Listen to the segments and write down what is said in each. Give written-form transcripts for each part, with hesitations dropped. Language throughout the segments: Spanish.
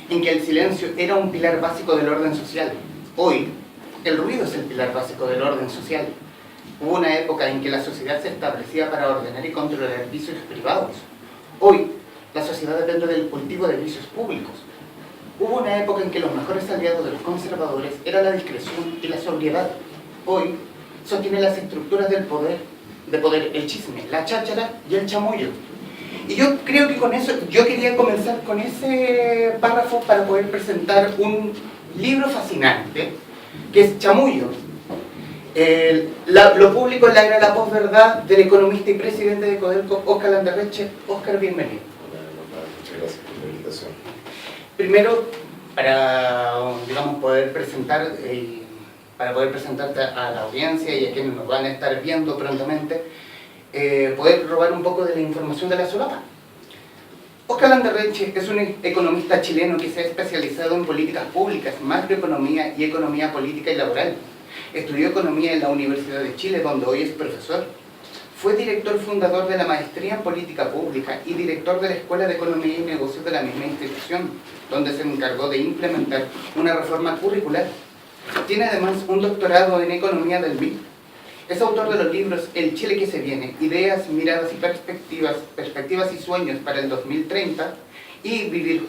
en que el silencio era un pilar básico del orden social. Hoy, el ruido es el pilar básico del orden social. Hubo una época en que la sociedad se establecía para ordenar y controlar vicios privados. Hoy, la sociedad depende del cultivo de vicios públicos. Hubo una época en que los mejores aliados de los conservadores eran la discreción y la sobriedad. Hoy, sostiene las estructuras del poder, el chisme, la cháchara y el chamullo. Y yo creo que con eso, yo quería comenzar con ese párrafo para poder presentar un libro fascinante, que es Chamullo. Lo público en la era de la posverdad, del economista y presidente de Codelco, Óscar Landerreche. Óscar, bienvenido. Muchas gracias por la invitación. Primero, para poder presentarte a la audiencia y a quienes nos van a estar viendo prontamente, poder robar un poco de la información de la solapa. Óscar Landerreche es un economista chileno que se ha especializado en políticas públicas, macroeconomía y economía política y laboral. Estudió economía en la Universidad de Chile, donde hoy es profesor. Fue director fundador de la Maestría en Política Pública y director de la Escuela de Economía y Negocios de la misma institución, donde se encargó de implementar una reforma curricular. Tiene además un doctorado en Economía del MIT. Es autor de los libros El Chile que se viene, Ideas, Miradas y Perspectivas y Sueños para el 2030 y Vivir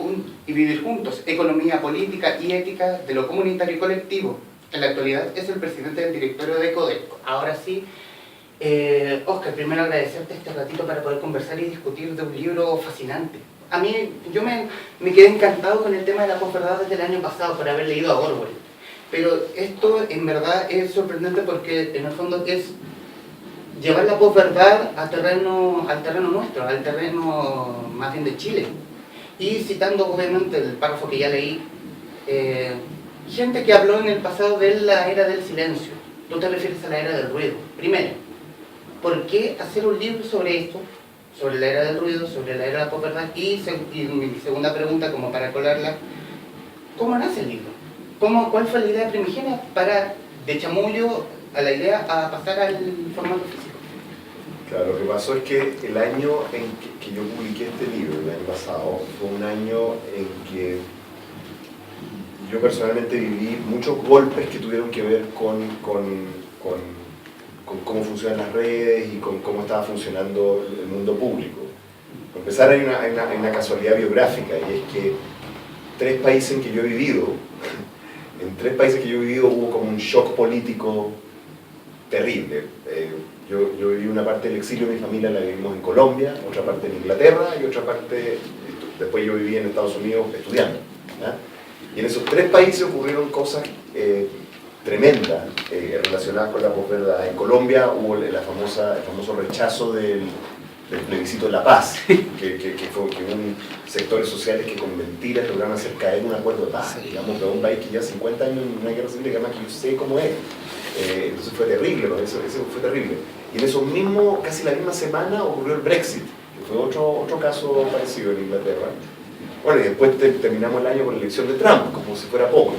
Juntos, Economía Política y Ética de lo Comunitario y Colectivo. En la actualidad es el presidente del directorio de Codelco. Ahora sí, Óscar, primero agradecerte este ratito para poder conversar y discutir de un libro fascinante. A mí, yo me quedé encantado con el tema de la posverdad desde el año pasado por haber leído a Orwell. Pero esto en verdad es sorprendente porque en el fondo es llevar la posverdad al terreno nuestro, al terreno más bien de Chile. Y citando obviamente el párrafo que ya leí, gente que habló en el pasado de la era del silencio. Tú te refieres a la era del ruido. Primero, ¿por qué hacer un libro sobre esto? Sobre la era del ruido, sobre la era de la posverdad. Y mi segunda pregunta, como para colarla, ¿cómo nace el libro? ¿Cuál fue la idea primigenia para, de chamullo a la idea, a pasar al formato físico? Claro, lo que pasó es que el año en que yo publiqué este libro, el año pasado, fue un año en que yo personalmente viví muchos golpes que tuvieron que ver con cómo funcionan las redes y con cómo estaba funcionando el mundo público. Para empezar, hay una casualidad biográfica, y es que en tres países que yo he vivido hubo como un shock político terrible. Yo viví una parte del exilio de mi familia, la vivimos en Colombia, otra parte en Inglaterra y otra parte, después yo viví en Estados Unidos estudiando. ¿Ya? Y en esos tres países ocurrieron cosas tremendas relacionadas con la posverdad. En Colombia hubo el famoso rechazo del plebiscito de la paz, que fue un sectores sociales que con mentiras lograron hacer caer un acuerdo de paz, digamos, de un país que ya 50 años en una guerra civil, que además que yo sé cómo es. Entonces fue terrible, ¿no? Eso fue terrible. Y en eso mismo, casi la misma semana, ocurrió el Brexit, que fue otro caso parecido en Inglaterra. Bueno, y después terminamos el año con la elección de Trump, como si fuera poco.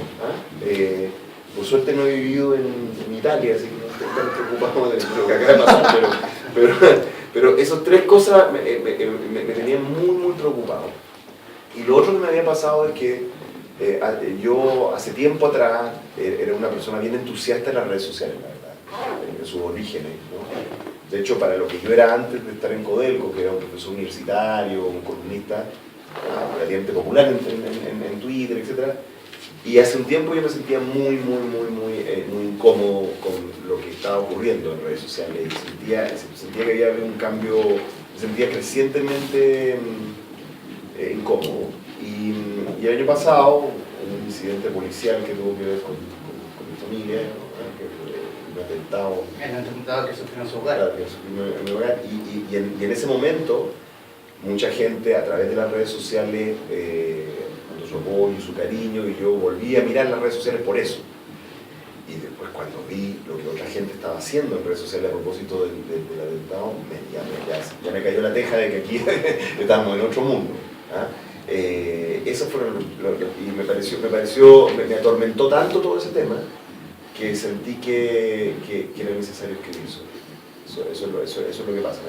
Por suerte no he vivido en Italia, así que no estoy tan preocupado de lo que acaba de pasar, pero esas tres cosas me tenían muy preocupado. Y lo otro que me había pasado es que yo hace tiempo atrás era una persona bien entusiasta en las redes sociales, la verdad, en sus orígenes, ¿no? De hecho, para lo que yo era antes de estar en Codelco, que era un profesor universitario, un columnista relativamente popular en Twitter, etc. Y hace un tiempo yo me sentía muy incómodo con lo que estaba ocurriendo en redes sociales. Y sentía que había habido un cambio, me sentía crecientemente incómodo. Y el año pasado, un incidente policial que tuvo que ver con mi familia, ¿no? Un atentado. El atentado que sufrió en su hogar. Claro, que sufrió en mi hogar. Y en ese momento, mucha gente a través de las redes sociales, con su apoyo y su cariño, y yo volví a mirar las redes sociales por eso. Y después cuando vi lo que otra gente estaba haciendo en redes sociales a propósito del atentado, ya me cayó la teja de que aquí estamos en otro mundo. Eso fue me atormentó tanto todo ese tema que sentí que era necesario escribir sobre eso. Eso es lo que pasa.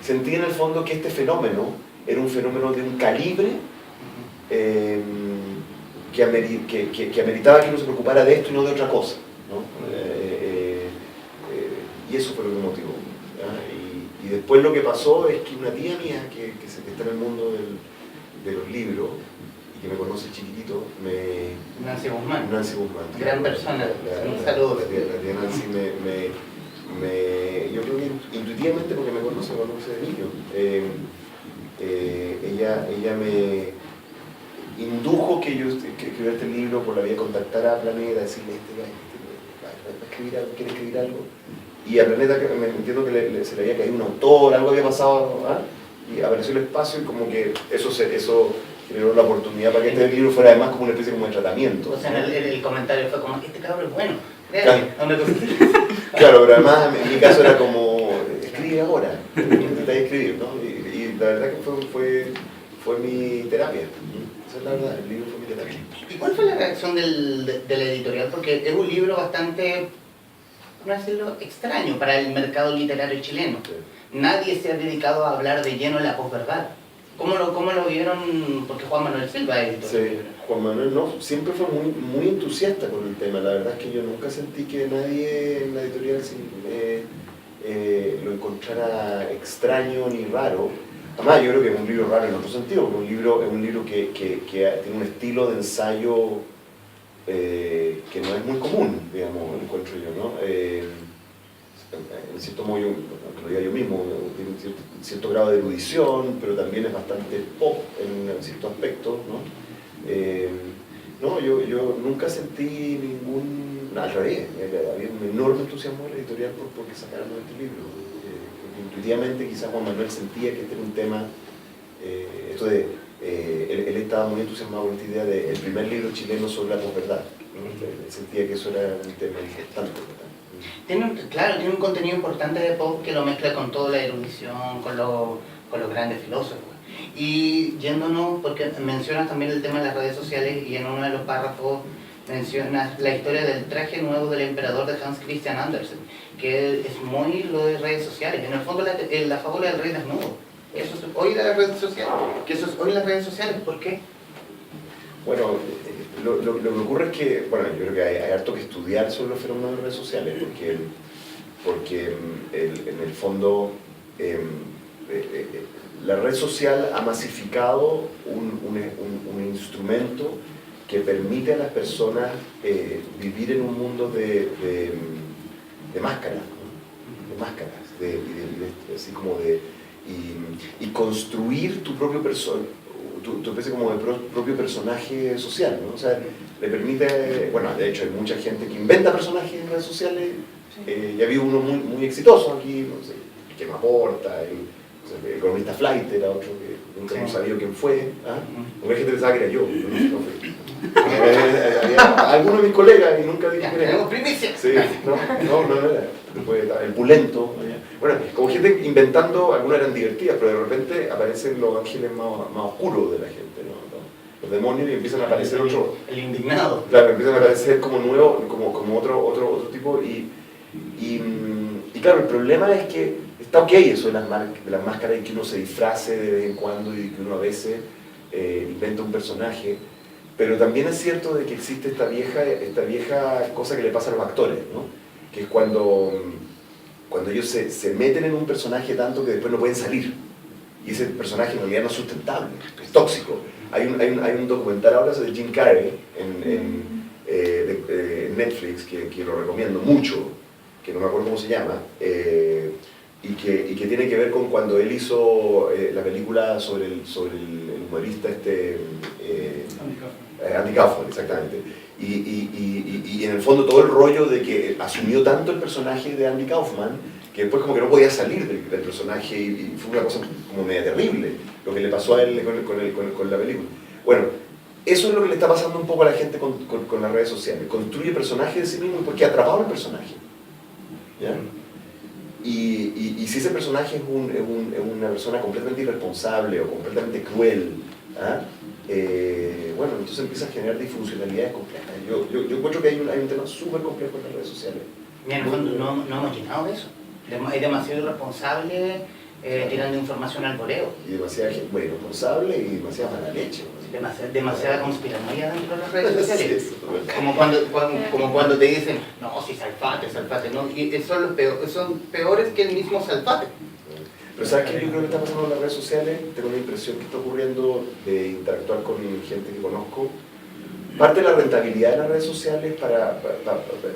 Sentí en el fondo que este fenómeno era un fenómeno de un calibre que ameritaba que uno se preocupara de esto y no de otra cosa, ¿no? Y eso fue lo que me motivó. Y después lo que pasó es que una tía mía que está en el mundo de los libros y que me conoce chiquitito, Nancy Guzmán. Nancy Guzmán. Gran persona. Un saludo. La tía Nancy yo creo que intuitivamente, porque me conoce de niño, ella me indujo que yo escribiera este libro por la vía de contactar a Planeta, decirle, ¿quiere escribir algo? Y a Planeta me entiendo que se le había caído un autor, algo había pasado, y apareció el espacio y como que eso generó la oportunidad para que este libro fuera además como una especie como de tratamiento. O sea, el comentario fue como, este cabrón es bueno, claro, pero además en mi caso era como, escribe ahora, intenté escribir, ¿no? Y la verdad que fue mi terapia. Esa es la verdad, el libro fue mi terapia. ¿Y cuál fue la reacción de la editorial? Porque es un libro bastante, ¿cómo decirlo?, extraño para el mercado literario chileno. Sí. Nadie se ha dedicado a hablar de lleno de la posverdad. ¿Cómo lo vieron? Porque Juan Manuel Silva es editor. Sí, Juan Manuel siempre fue muy entusiasta con el tema. La verdad es que yo nunca sentí que nadie en la editorial lo encontrara extraño ni raro. Además, yo creo que es un libro raro en otro sentido, porque es un libro que tiene un estilo de ensayo que no es muy común, digamos, encuentro yo, ¿no? En cierto modo, aunque lo diga yo mismo, tiene un cierto grado de erudición, pero también es bastante pop en ciertos aspectos, ¿no? No, yo nunca sentí al revés, había un enorme entusiasmo en la editorial porque sacaran este libro. Intuitivamente quizás Juan Manuel sentía que este era un tema, él estaba muy entusiasmado con esta idea del primer libro chileno sobre la posverdad, ¿no? Él sentía que eso era un tema importante. Tiene un contenido importante de pop que lo mezcla con toda la erudición, con los grandes filósofos. Y yéndonos, porque mencionas también el tema de las redes sociales y en uno de los párrafos mencionas la historia del traje nuevo del emperador de Hans Christian Andersen, que es muy lo de redes sociales. En el fondo la fábula del rey desnudo. Eso es hoy las redes sociales. Las redes sociales. ¿Por qué? Bueno, lo que ocurre es que, bueno, yo creo que hay harto que estudiar sobre los fenómenos de redes sociales, porque en el fondo la red social ha masificado un instrumento que permite a las personas vivir en un mundo de máscaras, ¿no? De máscaras, así como y construir tu propio tu especie como de propio personaje social, ¿no? O sea, le permite, bueno, de hecho hay mucha gente que inventa personajes en redes sociales, ya vi uno muy exitoso aquí, no sé, que me aporta, el economista Flight era otro que nunca hemos sabido quién fue, Mucha gente pensaba que era yo, no fui. Algunos de mis colegas y nunca dije que era. ¡Tenemos primicia! Sí, no era. Después el Pulento. Bueno, como gente inventando, algunas eran divertidas, pero de repente aparecen los ángeles más oscuros de la gente, ¿no? Los demonios, y empiezan a aparecer otros. El indignado. Claro, empiezan a aparecer como nuevos, como otro tipo. Y claro, el problema es que está ok eso de las máscaras, y que uno se disfrace de vez en cuando y que uno a veces inventa un personaje. Pero también es cierto de que existe esta vieja cosa que le pasa a los actores, ¿no? Que es cuando ellos se meten en un personaje tanto que después no pueden salir. Y ese personaje en realidad no es sustentable, es tóxico. Hay un documental ahora de Jim Carrey en Netflix que lo recomiendo mucho, que no me acuerdo cómo se llama, y que tiene que ver con cuando él hizo la película sobre el humorista Andy Kaufman, exactamente. Y en el fondo todo el rollo de que asumió tanto el personaje de Andy Kaufman que después como que no podía salir del personaje, y fue una cosa como media terrible lo que le pasó a él con la película. Bueno, eso es lo que le está pasando un poco a la gente con las redes sociales. Construye personajes de sí mismo porque ha atrapado al personaje, ¿ya? Y si ese personaje es una persona completamente irresponsable o completamente cruel, bueno, entonces empieza a generar disfuncionalidades complejas. Yo encuentro que hay un tema súper complejo en las redes sociales. Mira, en el fondo no hemos llenado de eso. Hay demasiado irresponsable tirando información al voleo. Y demasiada gente, bueno, irresponsable y demasiada mala leche. Demasiada conspiranoia dentro de las redes sociales. Sí, como cuando te dicen, no, si Salfate, ¿no? Y son peores que el mismo Salfate. Pero ¿sabes qué? Yo creo que está pasando en las redes sociales, tengo la impresión que está ocurriendo de interactuar con gente que conozco. Parte de la rentabilidad de las redes sociales,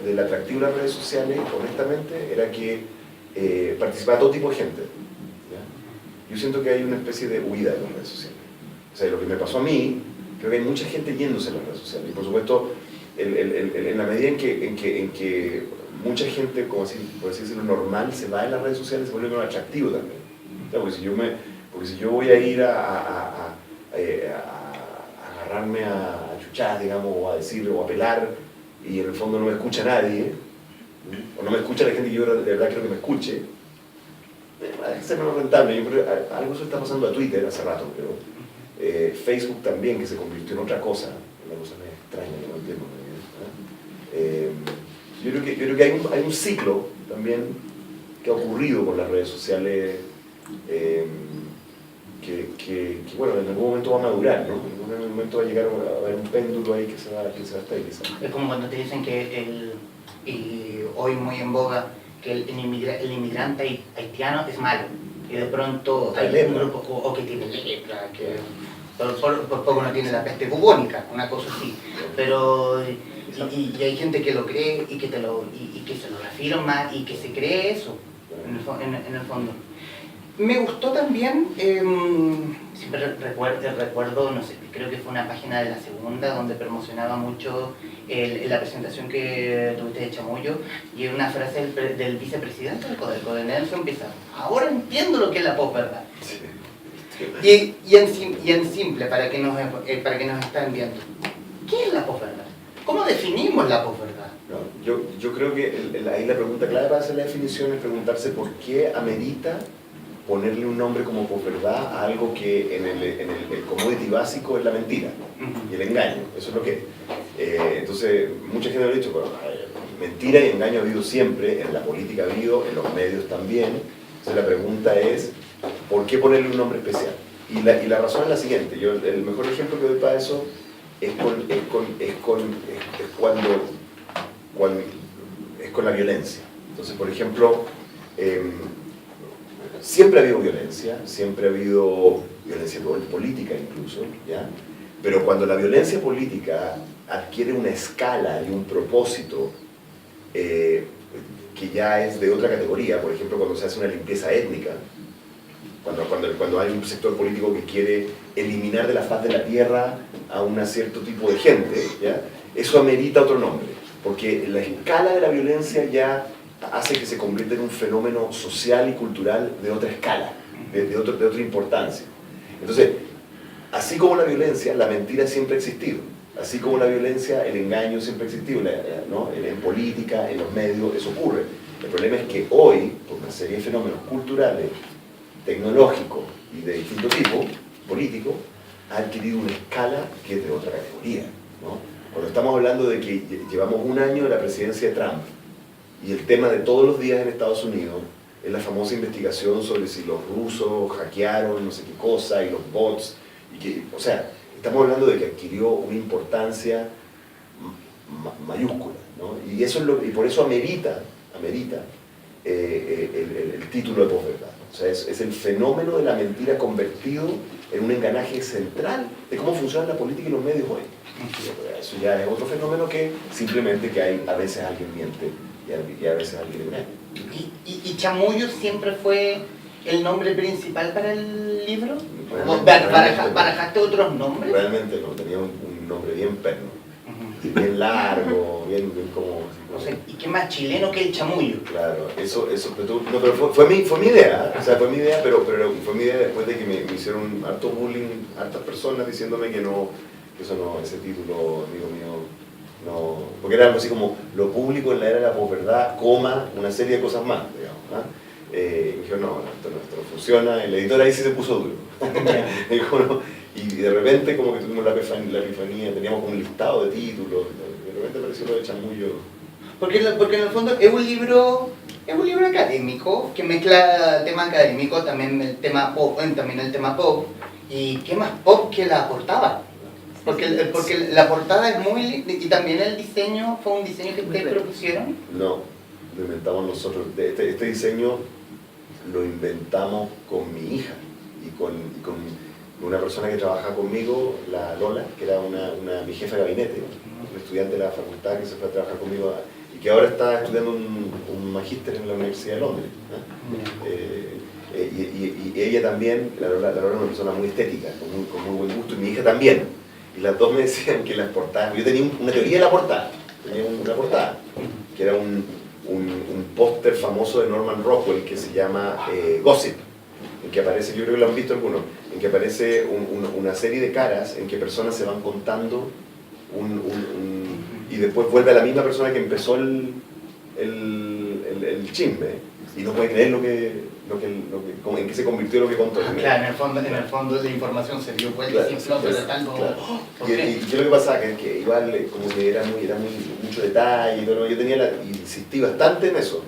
del atractivo de las redes sociales, honestamente, era que participaba todo tipo de gente. ¿Ya? Yo siento que hay una especie de huida de las redes sociales. O sea, lo que me pasó a mí, creo que hay mucha gente yéndose a las redes sociales. Y por supuesto, en la medida en que mucha gente, como así, por así decirlo, normal, se va en las redes sociales, se vuelve más atractivo también. O sea, porque si yo voy a ir a agarrarme a chuchar, digamos, o a decir, o a pelar, y en el fondo no me escucha nadie, o no me escucha la gente que yo de verdad quiero que me escuche, va a ser menos rentable. Yo creo que algo eso está pasando a Twitter hace rato, pero Facebook también, que se convirtió en otra cosa, una cosa medio extraña, que no entiendo muy bien. Yo creo que hay un ciclo también que ha ocurrido con las redes sociales, que bueno, en algún momento va a madurar, ¿no? En algún momento va a llegar a haber un péndulo ahí que se va a estabilizar. Es como cuando te dicen que y hoy muy en boga, que el inmigrante haitiano es malo, y de pronto hay un grupo, o que tiene lepra, que por poco no tiene la peste bubónica, una cosa así, pero y hay gente que lo cree y que se lo reafirma y que se cree eso, en el fondo. Me gustó también, siempre recuerdo, no sé, creo que fue una página de La Segunda donde promocionaba mucho la presentación que tuviste de Chamullo, y una frase del vicepresidente del Codelco, de Nelson Pizarro: ahora entiendo lo que es la posverdad. Sí. Y en simple, para que nos están viendo, ¿qué es la posverdad? ¿Cómo definimos la posverdad? No, yo creo que ahí la pregunta clave para hacer la definición es preguntarse por qué amerita ponerle un nombre como posverdad a algo que en el commodity básico es la mentira y el engaño. Eso es lo que es. Entonces, mucha gente lo ha dicho, bueno, mentira y engaño ha habido siempre, en la política ha habido, en los medios también. Entonces la pregunta es, ¿por qué ponerle un nombre especial? Y la razón es la siguiente. El mejor ejemplo que doy para eso es con la violencia. Entonces, por ejemplo, siempre ha habido violencia política incluso, ¿ya? Pero cuando la violencia política adquiere una escala y un propósito que ya es de otra categoría, por ejemplo, cuando se hace una limpieza étnica, cuando hay un sector político que quiere eliminar de la faz de la tierra a un cierto tipo de gente, ¿ya? Eso amerita otro nombre, porque la escala de la violencia ya hace que se convierta en un fenómeno social y cultural de otra escala, de otra importancia. Entonces, así como la violencia, la mentira siempre ha existido. Así como la violencia, el engaño siempre ha existido, ¿no? En política, en los medios, eso ocurre. El problema es que hoy, por una serie de fenómenos culturales, tecnológicos y de distinto tipo, político, ha adquirido una escala que es de otra categoría, ¿no? Cuando estamos hablando de que llevamos un año de la presidencia de Trump, y el tema de todos los días en Estados Unidos es la famosa investigación sobre si los rusos hackearon no sé qué cosa, y los bots, o sea, estamos hablando de que adquirió una importancia mayúscula, ¿no? Y por eso amerita el título de posverdad. O sea, es el fenómeno de la mentira convertido en un engranaje central de cómo funciona la política y los medios hoy. Eso ya es otro fenómeno que simplemente que a veces alguien miente y a veces alguien engaña. ¿Y Chamullo siempre fue el nombre principal para el libro? ¿Barajaste otros nombres? Realmente no, tenía un nombre bien perno, bien largo, bien como... O sea, ¿y qué más chileno que el Chamullo? Claro, pero fue mi idea, o sea, fue mi idea, pero fue mi idea después de que me hicieron harto bullying, hartas personas diciéndome que ese título, amigo mío, no, porque era algo así como lo público en la era de la posverdad, coma, una serie de cosas más, digamos, ¿no? Y dijo, no, esto no funciona, el editor ahí sí se puso duro. Dijo, no, y de repente como que tuvimos la epifanía, teníamos como un listado de títulos, de repente apareció lo de Chamullo. Porque en el fondo es un libro Es un libro académico que mezcla tema académico, también el tema pop, y qué más pop que la portada. Porque la portada es muy... Y también el diseño, ¿fue un diseño que ustedes propusieron? No, lo inventamos nosotros. Este diseño lo inventamos con mi hija y con una persona que trabaja conmigo, la Lola, que era mi jefa de gabinete, un estudiante de la facultad que se fue a trabajar conmigo y que ahora está estudiando un magíster en la Universidad de Londres. Y ella también, la Lola es una persona muy estética, con muy buen gusto, y mi hija también. Y las dos me decían que las portadas, yo tenía una teoría de la portada, que era un póster famoso de Norman Rockwell que se llama Gossip, en que aparece, yo creo que lo han visto algunos, en que aparece una serie de caras en que personas se van contando y después vuelve a la misma persona que empezó el chisme y no puede creer en qué se convirtió lo que contó. Claro, en el fondo la información se dio vuelta y se explotó de tanto. Y yo lo que pasaba que igual como que era mucho detalle y todo, yo insistí bastante en eso.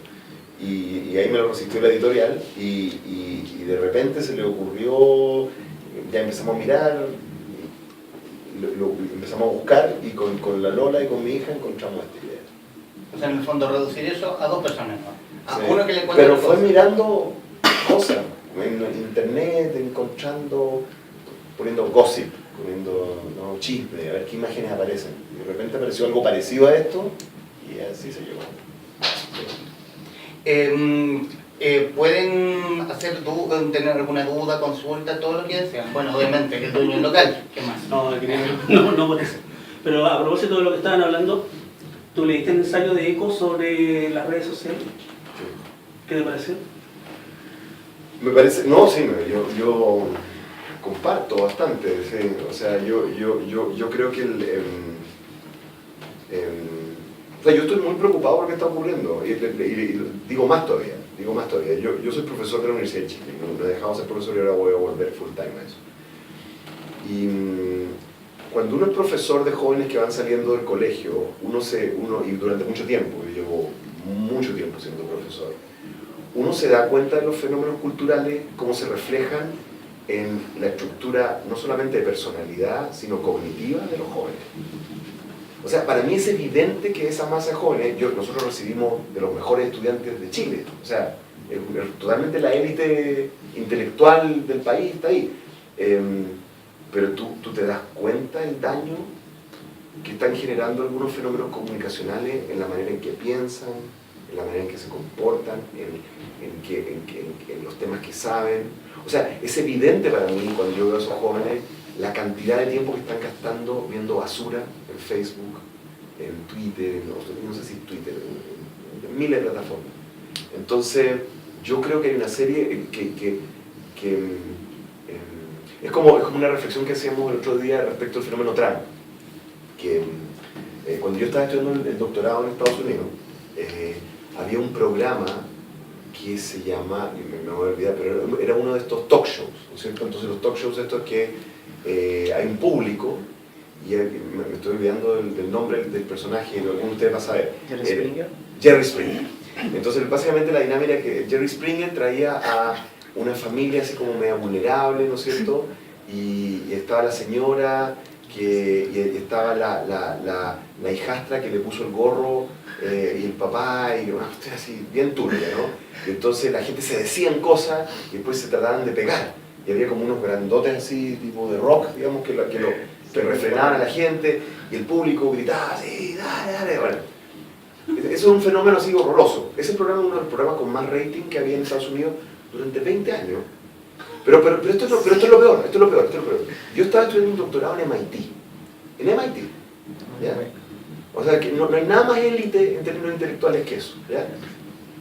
Y ahí me lo resistió la editorial y de repente se le ocurrió, ya empezamos a mirar, empezamos a buscar y con la Lola y con mi hija encontramos esta idea. O sea, en el fondo reducir eso a dos personas, ¿no? A Sí. uno que le cuenta. Pero fue mirando cosas, en internet, poniendo gossip, poniendo chisme, a ver qué imágenes aparecen. Y de repente apareció algo parecido a esto y así se llegó. Pueden tener alguna duda, consulta, todo lo que desean. Bueno, obviamente, que el dueño del local, ¿qué más? No por eso. Pero a propósito de lo que estaban hablando, tú leíste el ensayo de Eco sobre las redes sociales. ¿Qué te pareció? Me parece, yo comparto bastante, sí. O sea, yo creo que o sea, yo estoy muy preocupado por lo que está ocurriendo y digo más todavía. Yo soy profesor de la Universidad de Chile, no he dejado de ser profesor y ahora voy a volver full time a eso. Y cuando uno es profesor de jóvenes que van saliendo del colegio, y durante mucho tiempo, yo llevo mucho tiempo siendo profesor, uno se da cuenta de los fenómenos culturales, cómo se reflejan en la estructura no solamente de personalidad, sino cognitiva de los jóvenes. O sea, para mí es evidente que esa masa de jóvenes, nosotros recibimos de los mejores estudiantes de Chile, o sea, totalmente la élite intelectual del país está ahí. Pero tú te das cuenta del daño que están generando algunos fenómenos comunicacionales en la manera en que piensan, en la manera en que se comportan, en los temas que saben. O sea, es evidente para mí cuando yo veo a esos jóvenes la cantidad de tiempo que están gastando viendo basura en Facebook, en Twitter, no sé si Twitter, en miles de plataformas. Entonces, yo creo que hay una serie que es como una reflexión que hacíamos el otro día respecto al fenómeno Trump, que cuando yo estaba estudiando el doctorado en Estados Unidos, había un programa que se llama, me voy a olvidar, pero era uno de estos talk shows, ¿no es cierto? Entonces los talk shows estos que hay un público, y me estoy olvidando del nombre del personaje, y alguno de ustedes va a saber. ¿Jerry Springer? Jerry Springer. Entonces básicamente la dinámica es que Jerry Springer traía a una familia así como media vulnerable, ¿no es cierto? Y estaba la señora, y estaba la hijastra que le puso el gorro, y el papá, y una cuestión así bien turbia, ¿no? Y entonces la gente se decían cosas y después se trataban de pegar. Y había como unos grandotes así, tipo de rock, digamos, que refrenaban a la gente, y el público gritaba así, dale. Bueno, eso es un fenómeno así horroroso. Ese programa es uno de los programas con más rating que había en Estados Unidos durante 20 años. Pero esto es lo peor. Yo estaba estudiando un doctorado en MIT. ¿Ya? O sea, que no hay nada más élite en términos intelectuales que eso. ¿Ya?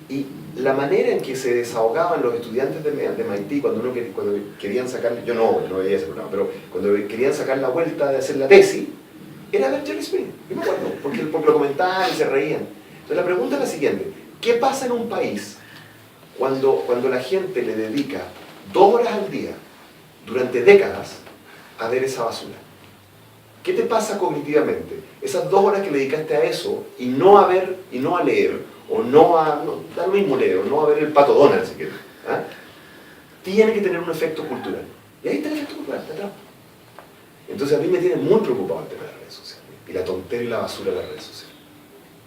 Y la manera en que se desahogaban los estudiantes de MIT cuando querían sacar, yo no veía ese programa, pero cuando querían sacar la vuelta de hacer la tesis, era ver Jerry Springer. Yo me acuerdo, porque lo comentaban y se reían. Entonces la pregunta es la siguiente: ¿qué pasa en un país cuando la gente le dedica 2 horas al día durante décadas a ver esa basura? ¿Qué te pasa cognitivamente? Esas 2 horas que le dedicaste a eso y no a ver y no a leer o no a, no, da lo mismo leo, no a ver el Pato Donald si quieres, ¿ah? Tiene que tener un efecto cultural. Y ahí está el efecto cultural, está atrás. Entonces a mí me tiene muy preocupado el tema de las redes sociales y la tontera y la basura de las redes sociales.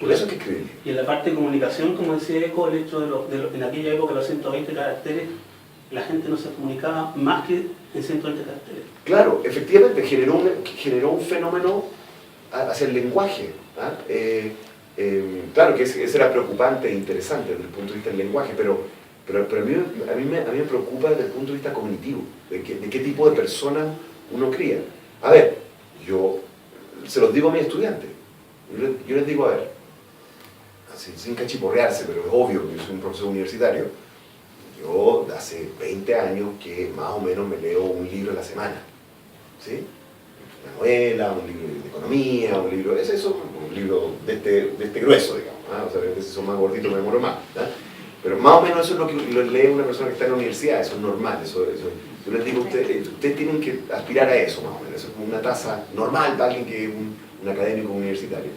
Por eso es que escribí. Y en la parte de comunicación, como decía Eco, el hecho en aquella época los 120 caracteres, la gente no se comunicaba más que en 120 caracteres. Claro, efectivamente generó un fenómeno hacia el lenguaje. ¿Ah? Claro que eso era preocupante e interesante desde el punto de vista del lenguaje, pero a mí me preocupa desde el punto de vista cognitivo, de qué tipo de persona uno cría. A ver, yo se los digo a mis estudiantes, yo les digo, a ver, así, sin cachiporrearse, pero es obvio que yo soy un profesor universitario, yo hace 20 años que más o menos me leo un libro a la semana, ¿sí? Una novela, un libro de economía, un libro de este grueso, digamos, ¿ah? O sea, a veces son más gorditos me demoro más, ¿ah? Pero más o menos eso es lo que lo lee una persona que está en la universidad, eso es normal, yo les digo, ustedes tienen que aspirar a eso más o menos, eso es una tasa normal para alguien que es un académico universitario.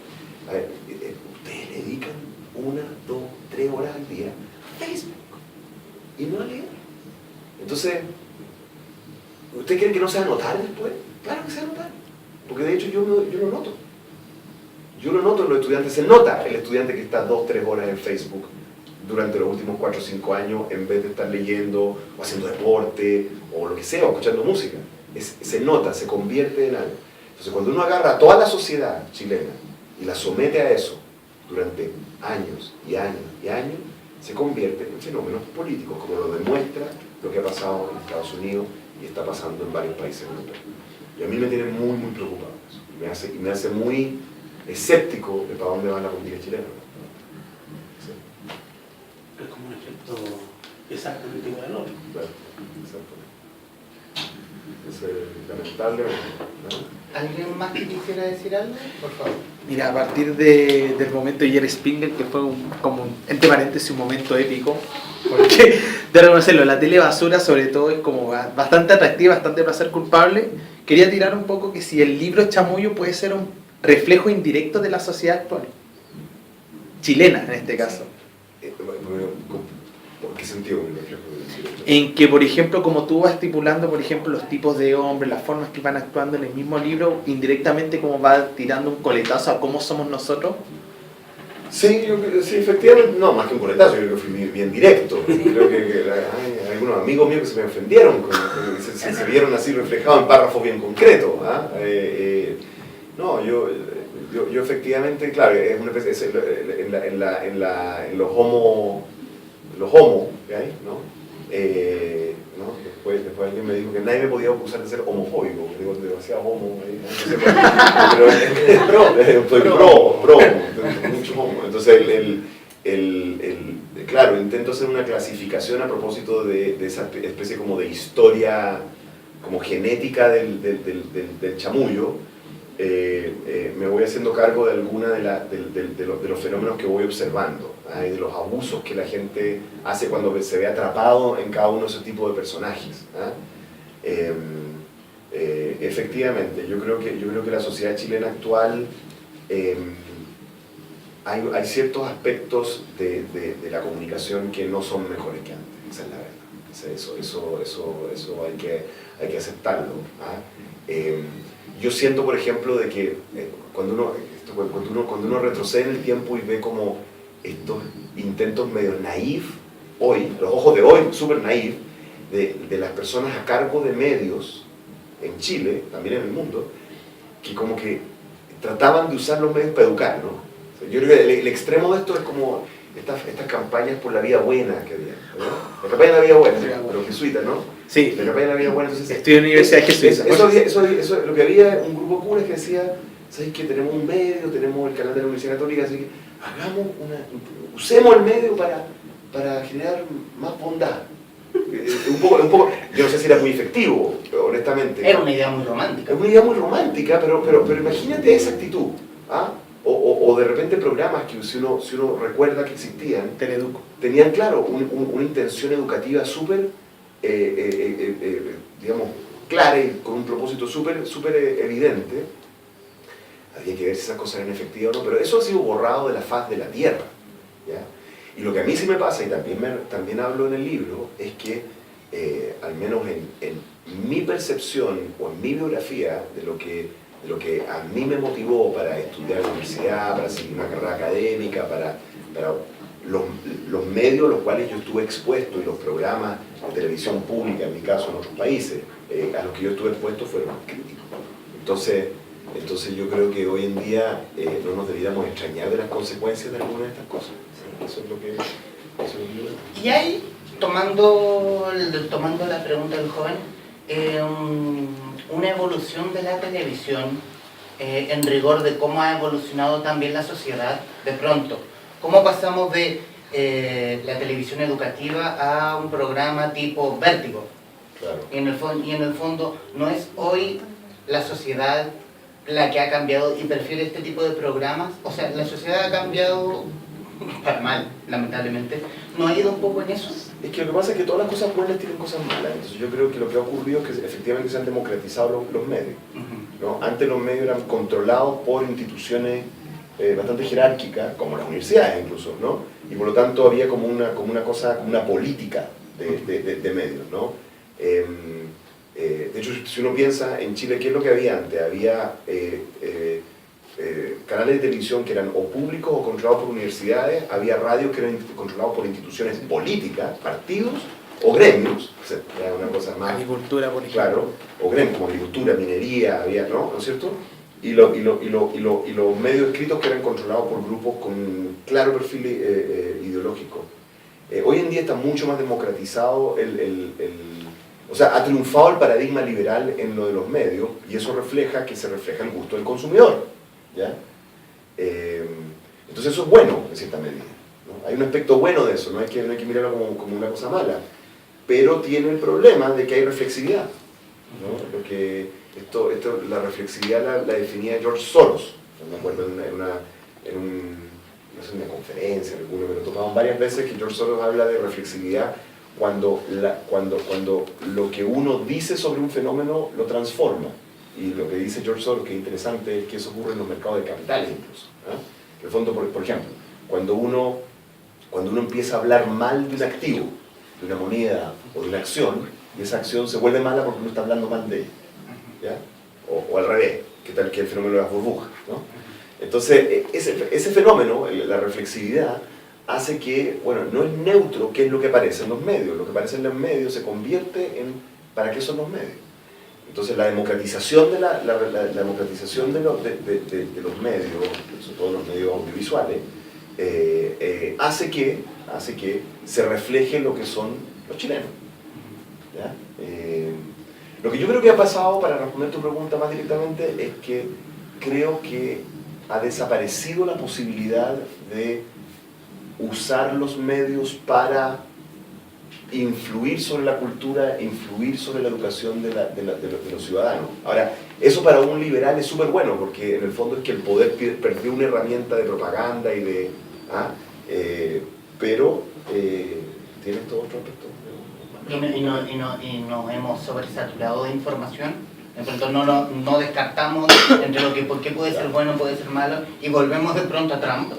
A ver, ustedes le dedican 1, 2, 3 horas al día a Facebook y no a leer. Entonces, ¿ustedes creen que no se va a notar después? Claro que se va a notar, porque de hecho yo lo noto. Yo lo noto en los estudiantes, se nota el estudiante que está 2, 3 horas en Facebook durante los últimos 4 o 5 años en vez de estar leyendo o haciendo deporte o lo que sea, o escuchando música. Se nota, se convierte en algo. Entonces cuando uno agarra a toda la sociedad chilena y la somete a eso durante años y años y años, se convierte en fenómenos políticos, como lo demuestra lo que ha pasado en Estados Unidos y está pasando en varios países europeos. Y a mí me tiene muy, muy preocupado eso. Y me hace muy escéptico de para dónde va la política chilena. Sí. Es como un efecto exactamente igual al otro. Claro, exactamente. Es lamentable, ¿no? ¿Alguien más que quisiera decir algo? Por favor. Mira, a partir del momento de Jerry Springer, que fue como, entre paréntesis, un momento épico, porque, de reconocerlo, la tele basura sobre todo es como bastante atractiva, bastante placer culpable. Quería tirar un poco que si el libro Chamullo puede ser un reflejo indirecto de la sociedad actual, chilena en este caso. ¿Por qué sentido un reflejo? En que, por ejemplo, como tú vas estipulando, por ejemplo, los tipos de hombres, las formas que van actuando en el mismo libro, indirectamente como va tirando un coletazo a cómo somos nosotros. Sí, sí, efectivamente, no, más que un coletazo, yo creo que fui bien directo. Creo que hay algunos amigos míos que se me ofendieron, que se vieron así reflejados en párrafos bien concretos. ¿Ah? No, yo efectivamente, claro, es una especie, en los homo que hay, ¿no? ¿No? Después alguien me dijo que nadie me podía acusar de ser homofóbico, digo, demasiado homo, pero estoy pro, mucho homo. Entonces, claro, intento hacer una clasificación a propósito de esa especie como de historia, como genética del chamullo. Me voy haciendo cargo de alguna de los fenómenos que voy observando, ¿eh? De los abusos que la gente hace cuando se ve atrapado en cada uno de esos tipos de personajes. Efectivamente, yo creo que la sociedad chilena actual hay ciertos aspectos de la comunicación que no son mejores que antes, esa es la verdad. Eso hay que aceptarlo. Yo siento, por ejemplo, de que cuando uno retrocede en el tiempo y ve como estos intentos medio naif, hoy, los ojos de hoy, súper naif, de las personas a cargo de medios en Chile, también en el mundo, que como que trataban de usar los medios para educar, ¿no? O sea, yo creo que el extremo de esto es como estas campañas por la vida buena que había, ¿no? La campaña de la vida buena, pero jesuita, ¿no? Sí, la campaña de la vida buena, entonces... Estudio en la Universidad Jesuita. Eso, lo que había, un grupo de curas que decía, ¿sabes qué? Tenemos un medio, tenemos el canal de la Universidad Católica, así que usemos el medio para generar más bondad. Un poco, yo no sé si era muy efectivo, honestamente. Era una idea muy romántica. Es una idea muy romántica, pero imagínate esa actitud. ¿Ah? O de repente programas que si uno recuerda que existían, Teleduco. tenían, claro, una intención educativa súper, digamos, clara y con un propósito súper evidente. Había que ver si esas cosas eran efectivas o no, pero eso ha sido borrado de la faz de la tierra, ¿ya? Y lo que a mí sí me pasa, y también hablo en el libro, es que, al menos en mi percepción o en mi biografía de lo que a mí me motivó para estudiar en la universidad, para seguir una carrera académica, para los medios a los cuales yo estuve expuesto y los programas de televisión pública, en mi caso en otros países, a los que yo estuve expuesto fueron críticos. Entonces yo creo que hoy en día no nos deberíamos extrañar de las consecuencias de algunas de estas cosas. Eso es lo que yo... Y ahí, tomando la pregunta del joven, una evolución de la televisión en rigor de cómo ha evolucionado también la sociedad, de pronto. ¿Cómo pasamos de la televisión educativa a un programa tipo Vértigo? Claro. Y en el fondo, ¿no es hoy la sociedad la que ha cambiado y prefiere este tipo de programas? O sea, la sociedad ha cambiado para mal, lamentablemente. ¿No ha ido un poco en eso? Es que lo que pasa es que todas las cosas buenas tienen cosas malas. Entonces yo creo que lo que ha ocurrido es que efectivamente se han democratizado los medios, ¿no? Antes los medios eran controlados por instituciones bastante jerárquicas, como las universidades incluso, ¿no? Y por lo tanto había como una cosa, una política de medios, ¿no? De hecho, si uno piensa en Chile, ¿qué es lo que había antes? Había canales de televisión que eran o públicos o controlados por universidades, había radios que eran controlados por instituciones políticas, partidos o gremios, o sea, era una cosa más... Agricultura, por ejemplo. Claro, o gremios como agricultura, minería, había, ¿no es cierto? Y los medios escritos que eran controlados por grupos con claro perfil ideológico. Hoy en día está mucho más democratizado o sea, ha triunfado el paradigma liberal en lo de los medios y eso refleja el gusto del consumidor, ¿ya? Entonces eso es bueno en cierta medida, ¿no? Hay un aspecto bueno de eso, no hay que mirarlo como una cosa mala, pero tiene el problema de que hay reflexividad, ¿no? Porque la reflexividad la definía George Soros, no me acuerdo no sé, en una conferencia, me lo tomaban varias veces que George Soros habla de reflexividad cuando lo que uno dice sobre un fenómeno lo transforma. Y lo que dice George Soros, que es interesante, es que eso ocurre en los mercados de capitales incluso, ¿eh? En el fondo, por ejemplo, cuando uno empieza a hablar mal de un activo, de una moneda o de una acción, y esa acción se vuelve mala porque uno está hablando mal de ella, ¿ya? O al revés, que tal que el fenómeno de las burbujas, ¿no? Entonces, ese fenómeno, la reflexividad, hace que, bueno, no es neutro qué es lo que aparece en los medios. Lo que aparece en los medios se convierte en ¿para qué son los medios? Entonces la democratización de democratización de los medios, sobre todo los medios audiovisuales, hace que se refleje lo que son los chilenos, ¿ya? Lo que yo creo que ha pasado, para responder tu pregunta más directamente, es que creo que ha desaparecido la posibilidad de usar los medios para influir sobre la cultura, influir sobre la educación de los ciudadanos. Ahora, eso para un liberal es súper bueno, porque en el fondo es que el poder perdió una herramienta de propaganda y de... pero tiene todo otro aspecto. Y nos hemos sobresaturado de información. Entonces no descartamos entre lo que por qué puede ser bueno, puede ser malo, y volvemos de pronto a Trump.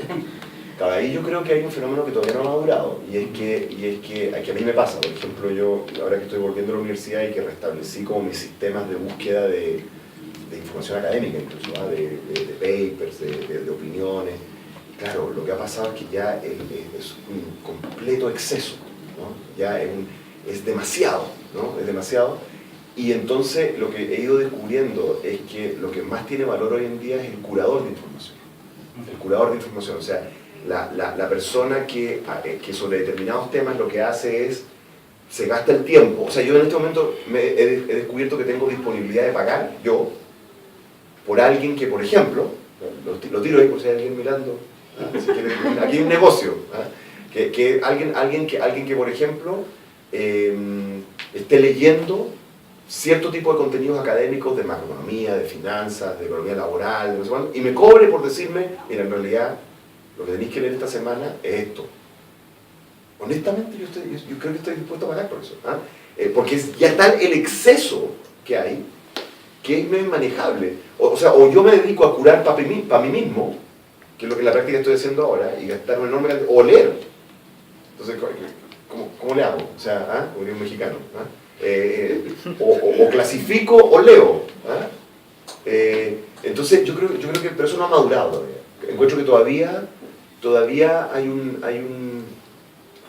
Ahí yo creo que hay un fenómeno que todavía no ha madurado, y es que a mí me pasa. Por ejemplo, yo ahora que estoy volviendo a la universidad y que restablecí como mis sistemas de búsqueda de información académica, incluso, ¿ah? de papers, de opiniones, claro, lo que ha pasado es que ya es un completo exceso, ¿no? Ya es demasiado, ¿no? Es demasiado. Y entonces lo que he ido descubriendo es que lo que más tiene valor hoy en día es el curador de información. El curador de información, o sea, la persona que sobre determinados temas lo que hace es, se gasta el tiempo. O sea, yo en este momento he descubierto que tengo disponibilidad de pagar, yo, por alguien que, por ejemplo, lo tiro ahí por si hay alguien mirando, ¿ah? Si quiere, aquí hay un negocio, ¿ah? que alguien que, por ejemplo, esté leyendo cierto tipo de contenidos académicos de macroeconomía, de finanzas, de economía laboral, de no sé cuánto, y me cobre por decirme, mira, en realidad lo que tenéis que leer esta semana es esto. Honestamente, yo creo que estoy dispuesto a pagar por eso, ¿ah? Porque es ya tal el exceso que hay, que es inmanejable. O sea, o yo me dedico a curar para mí mismo, que es lo que en la práctica estoy haciendo ahora, y gastar un enorme cantidad, o leer, Entonces, ¿cómo le hago? O sea, ¿ah? Como digo un mexicano. ¿Ah? O clasifico o leo. ¿Ah? Entonces, yo creo que, pero eso no ha madurado todavía. Encuentro que todavía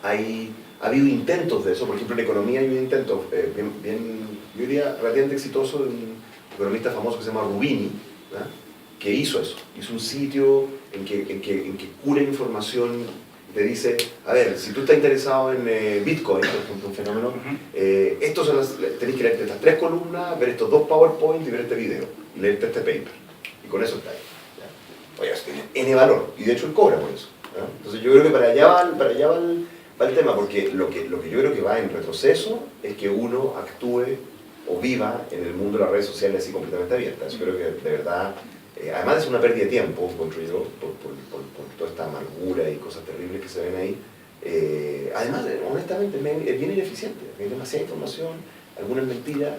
ha habido intentos de eso. Por ejemplo, en economía hay un intento yo diría, relativamente exitoso de un economista famoso que se llama Rubini, ¿verdad? Que hizo eso. Hizo un sitio en que cura información y te dice, a ver, si tú estás interesado en Bitcoin, por ejemplo, un fenómeno, tenés que leerte estas 3 columnas, ver estos 2 PowerPoint y ver este video, y leerte este paper. Y con eso está ahí. ¿Ya? Oye, eso tiene N valor, y de hecho él cobra por eso. ¿Ya? Entonces yo creo que para allá va el tema, porque lo que yo creo que va en retroceso es que uno actúe o viva en el mundo de las redes sociales así completamente abiertas. Yo creo que de verdad, además es una pérdida de tiempo, encuentro yo, por toda esta amargura y cosas terribles que se ven ahí. Además, honestamente, es bien ineficiente, hay demasiada información, algunas mentiras.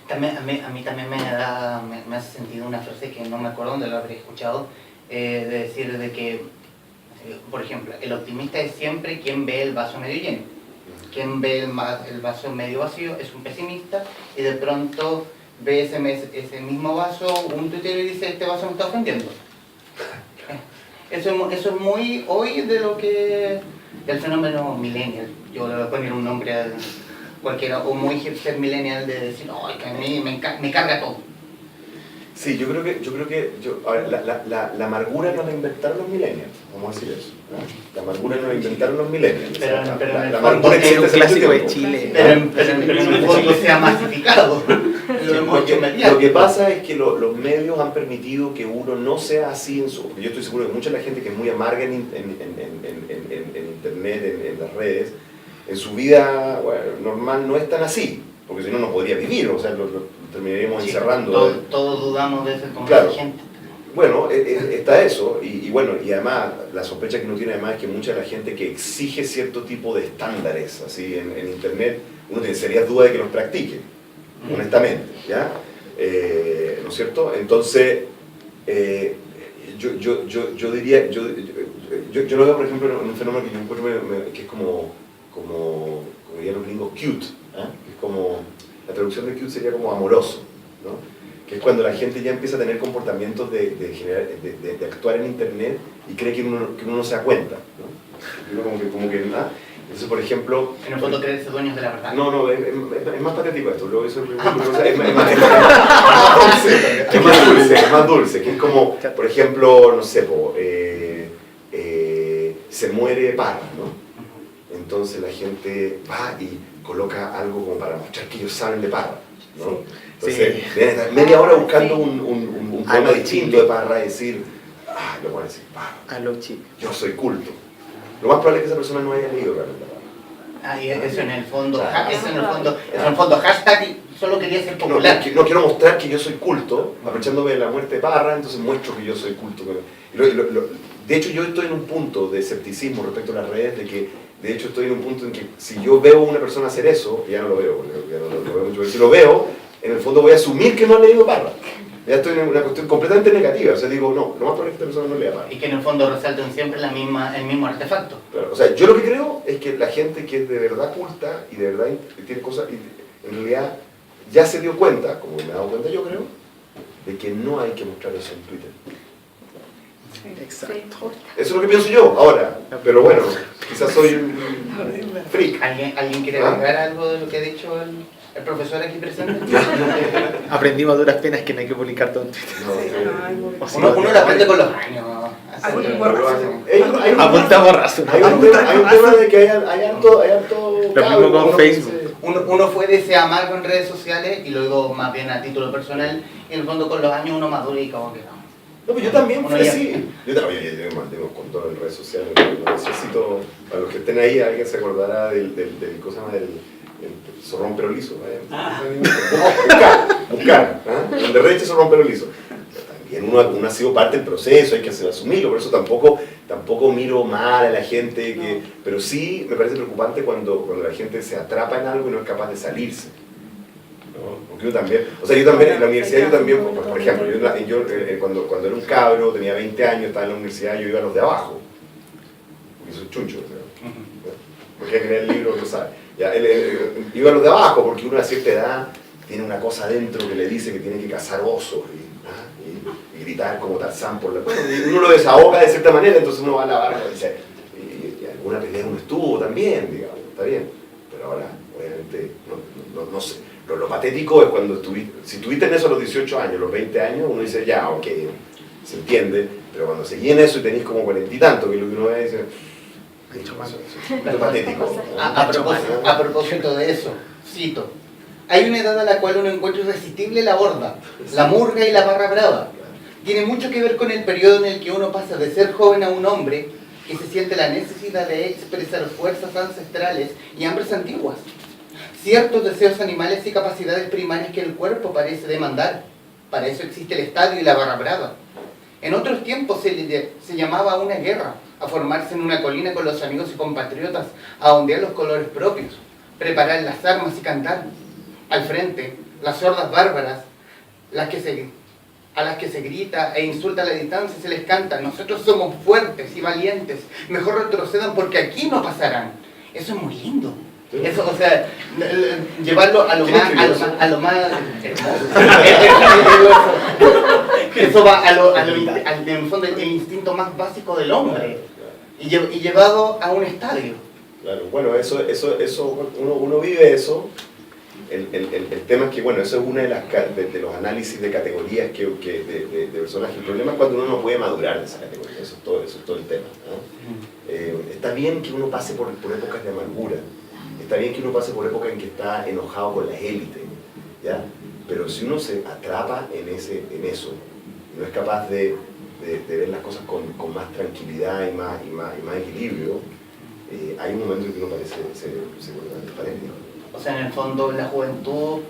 También, a mí también me hace sentido una frase que no me acuerdo dónde lo habré escuchado, de decir de que, por ejemplo, el optimista es siempre quien ve el vaso medio lleno. Quien ve el vaso medio vacío es un pesimista, y de pronto ve ese mismo vaso, un tuitero, y dice, este vaso me está ofendiendo. Eso es muy hoy de lo que el fenómeno millennial, yo le voy a poner un nombre a cualquiera, o muy hipster millennial, de decir, ay, que a mí me carga todo. Sí, yo creo que la amargura no la inventaron los millennials, vamos a decir eso. ¿No? La amargura no la inventaron los millennials. Pero la amargura es un existe clásico hace de mucho Chile. tiempo. Pero en el fondo se ha masificado. Lo que pasa es que los medios han permitido que uno no sea así en su... Yo estoy seguro que mucha de la gente que es muy amarga en internet, en las redes, en su vida normal no es tan así, porque si no, no podría vivir, o sea, lo terminaríamos encerrando. Todos dudamos de ser como claro. gente. Bueno, está eso, y bueno, y además la sospecha que uno tiene además es que mucha de la gente que exige cierto tipo de estándares así en internet, uno tiene serias dudas de que los practique, honestamente, ¿ya? ¿No es cierto? Entonces, yo diría, yo lo veo por ejemplo en un fenómeno que yo encuentro que es como dirían los gringos, cute, ¿eh? Es como, la traducción de cute sería como amoroso, ¿no? Que es cuando la gente ya empieza a tener comportamientos de actuar en internet y cree que uno no se da cuenta, ¿no? Como que ¿ah? Entonces, por ejemplo... En el fondo creerse dueños de la verdad. No, es más patético esto, luego eso es más dulce, que es como, por ejemplo, no sé, se muere Parra, ¿no? Entonces la gente va y coloca algo como para mostrar que ellos saben de Parra, ¿no? Entonces, media hora buscando un poema distinto de Parra y decir, lo voy a decir, Parra, yo soy culto. Lo más probable es que esa persona no haya leído realmente Parra. Y eso en el fondo, hashtag, solo quería ser popular. No quiero mostrar que yo soy culto, aprovechándome de la muerte de Parra, entonces muestro que yo soy culto. De hecho, yo estoy en un punto de escepticismo respecto a las redes, de que, de hecho, estoy en un punto en que si yo veo a una persona hacer eso, ya no lo veo, ya no lo veo mucho, pero si lo veo, en el fondo voy a asumir que no ha leído Parra. Ya estoy en una cuestión completamente negativa, o sea, digo, no, lo más probable es que esta persona no lea Parra. Y que en el fondo resaltan siempre el mismo artefacto. Claro, o sea, yo lo que creo es que la gente que es de verdad culta y de verdad tiene cosas, en realidad ya se dio cuenta, como me he dado cuenta yo creo, de que no hay que mostrar eso en Twitter. Exacto. Eso es lo que pienso yo ahora, pero bueno, quizás soy un freak. ¿Alguien quiere agregar algo de lo que ha dicho el profesor aquí presente? Aprendimos a duras penas que no hay que publicar todo en Twitter. Uno lo aprende con los años. Apunta borrazo. Hay un tema de que hay harto Lo mismo con Facebook. Uno fue de ese amargo en redes sociales y luego más bien a título personal, y en el fondo con los años uno madura y como que no. No, pues yo también fui así. Yo me mantengo con todo en redes sociales. No necesito, para los que estén ahí, alguien se acordará del zorrón pero liso. Buscar. Donde reche zorrón pero liso. También uno ha sido parte del proceso, hay que asumirlo, por eso tampoco miro mal a la gente, pero sí me parece preocupante cuando la gente se atrapa en algo y no es capaz de salirse. ¿No? Porque yo también, en la universidad por ejemplo, yo cuando era un cabro, tenía 20 años, estaba en la universidad, yo iba a los de abajo. porque soy chuncho, ¿no? Porque hay que leer el libro, lo sabe. Ya, iba a los de abajo, porque uno a cierta edad tiene una cosa dentro que le dice que tiene que cazar osos y gritar como Tarzán por la... Bueno, y uno lo desahoga de cierta manera, entonces uno va a la barra y dice, y alguna pelea uno estuvo también, digamos, está bien, pero ahora, obviamente, no sé. Lo patético es cuando si estuviste en eso a los 18 años, los 20 años, uno dice, ya, ok, se entiende, pero cuando seguís en eso y tenés como 40 y tanto, que es lo que uno ve, dice, es patético. A propósito de eso, cito, hay una edad a la cual uno encuentra irresistible la borda, la murga y la barra brava. Tiene mucho que ver con el periodo en el que uno pasa de ser joven a un hombre que se siente la necesidad de expresar fuerzas ancestrales y hambres antiguas, ciertos deseos animales y capacidades primarias que el cuerpo parece demandar. Para eso existe el estadio y la barra brava. En otros tiempos se llamaba a una guerra, a formarse en una colina con los amigos y compatriotas, a ondear los colores propios, preparar las armas y cantar. Al frente, las sordas bárbaras, a las que se grita e insulta a la distancia y se les canta, nosotros somos fuertes y valientes, mejor retrocedan porque aquí no pasarán. Eso es muy lindo. Eso, o sea, llevarlo a lo más hermoso. Eso va en el fondo, el instinto más básico del hombre y llevado a un estadio. Claro, bueno, uno vive eso. El tema es que, bueno, eso es una de los análisis de categorías de personajes. El problema es cuando uno no puede madurar de esa categoría, eso es todo el tema, ¿no? Está bien que uno pase por épocas de amargura, está bien que uno pase por épocas en que está enojado con las élites, ¿ya? Pero si uno se atrapa en eso, no es capaz de ver las cosas con más tranquilidad y más equilibrio, hay un momento en que uno parece se vuelve transparente. O sea, en el fondo la juventud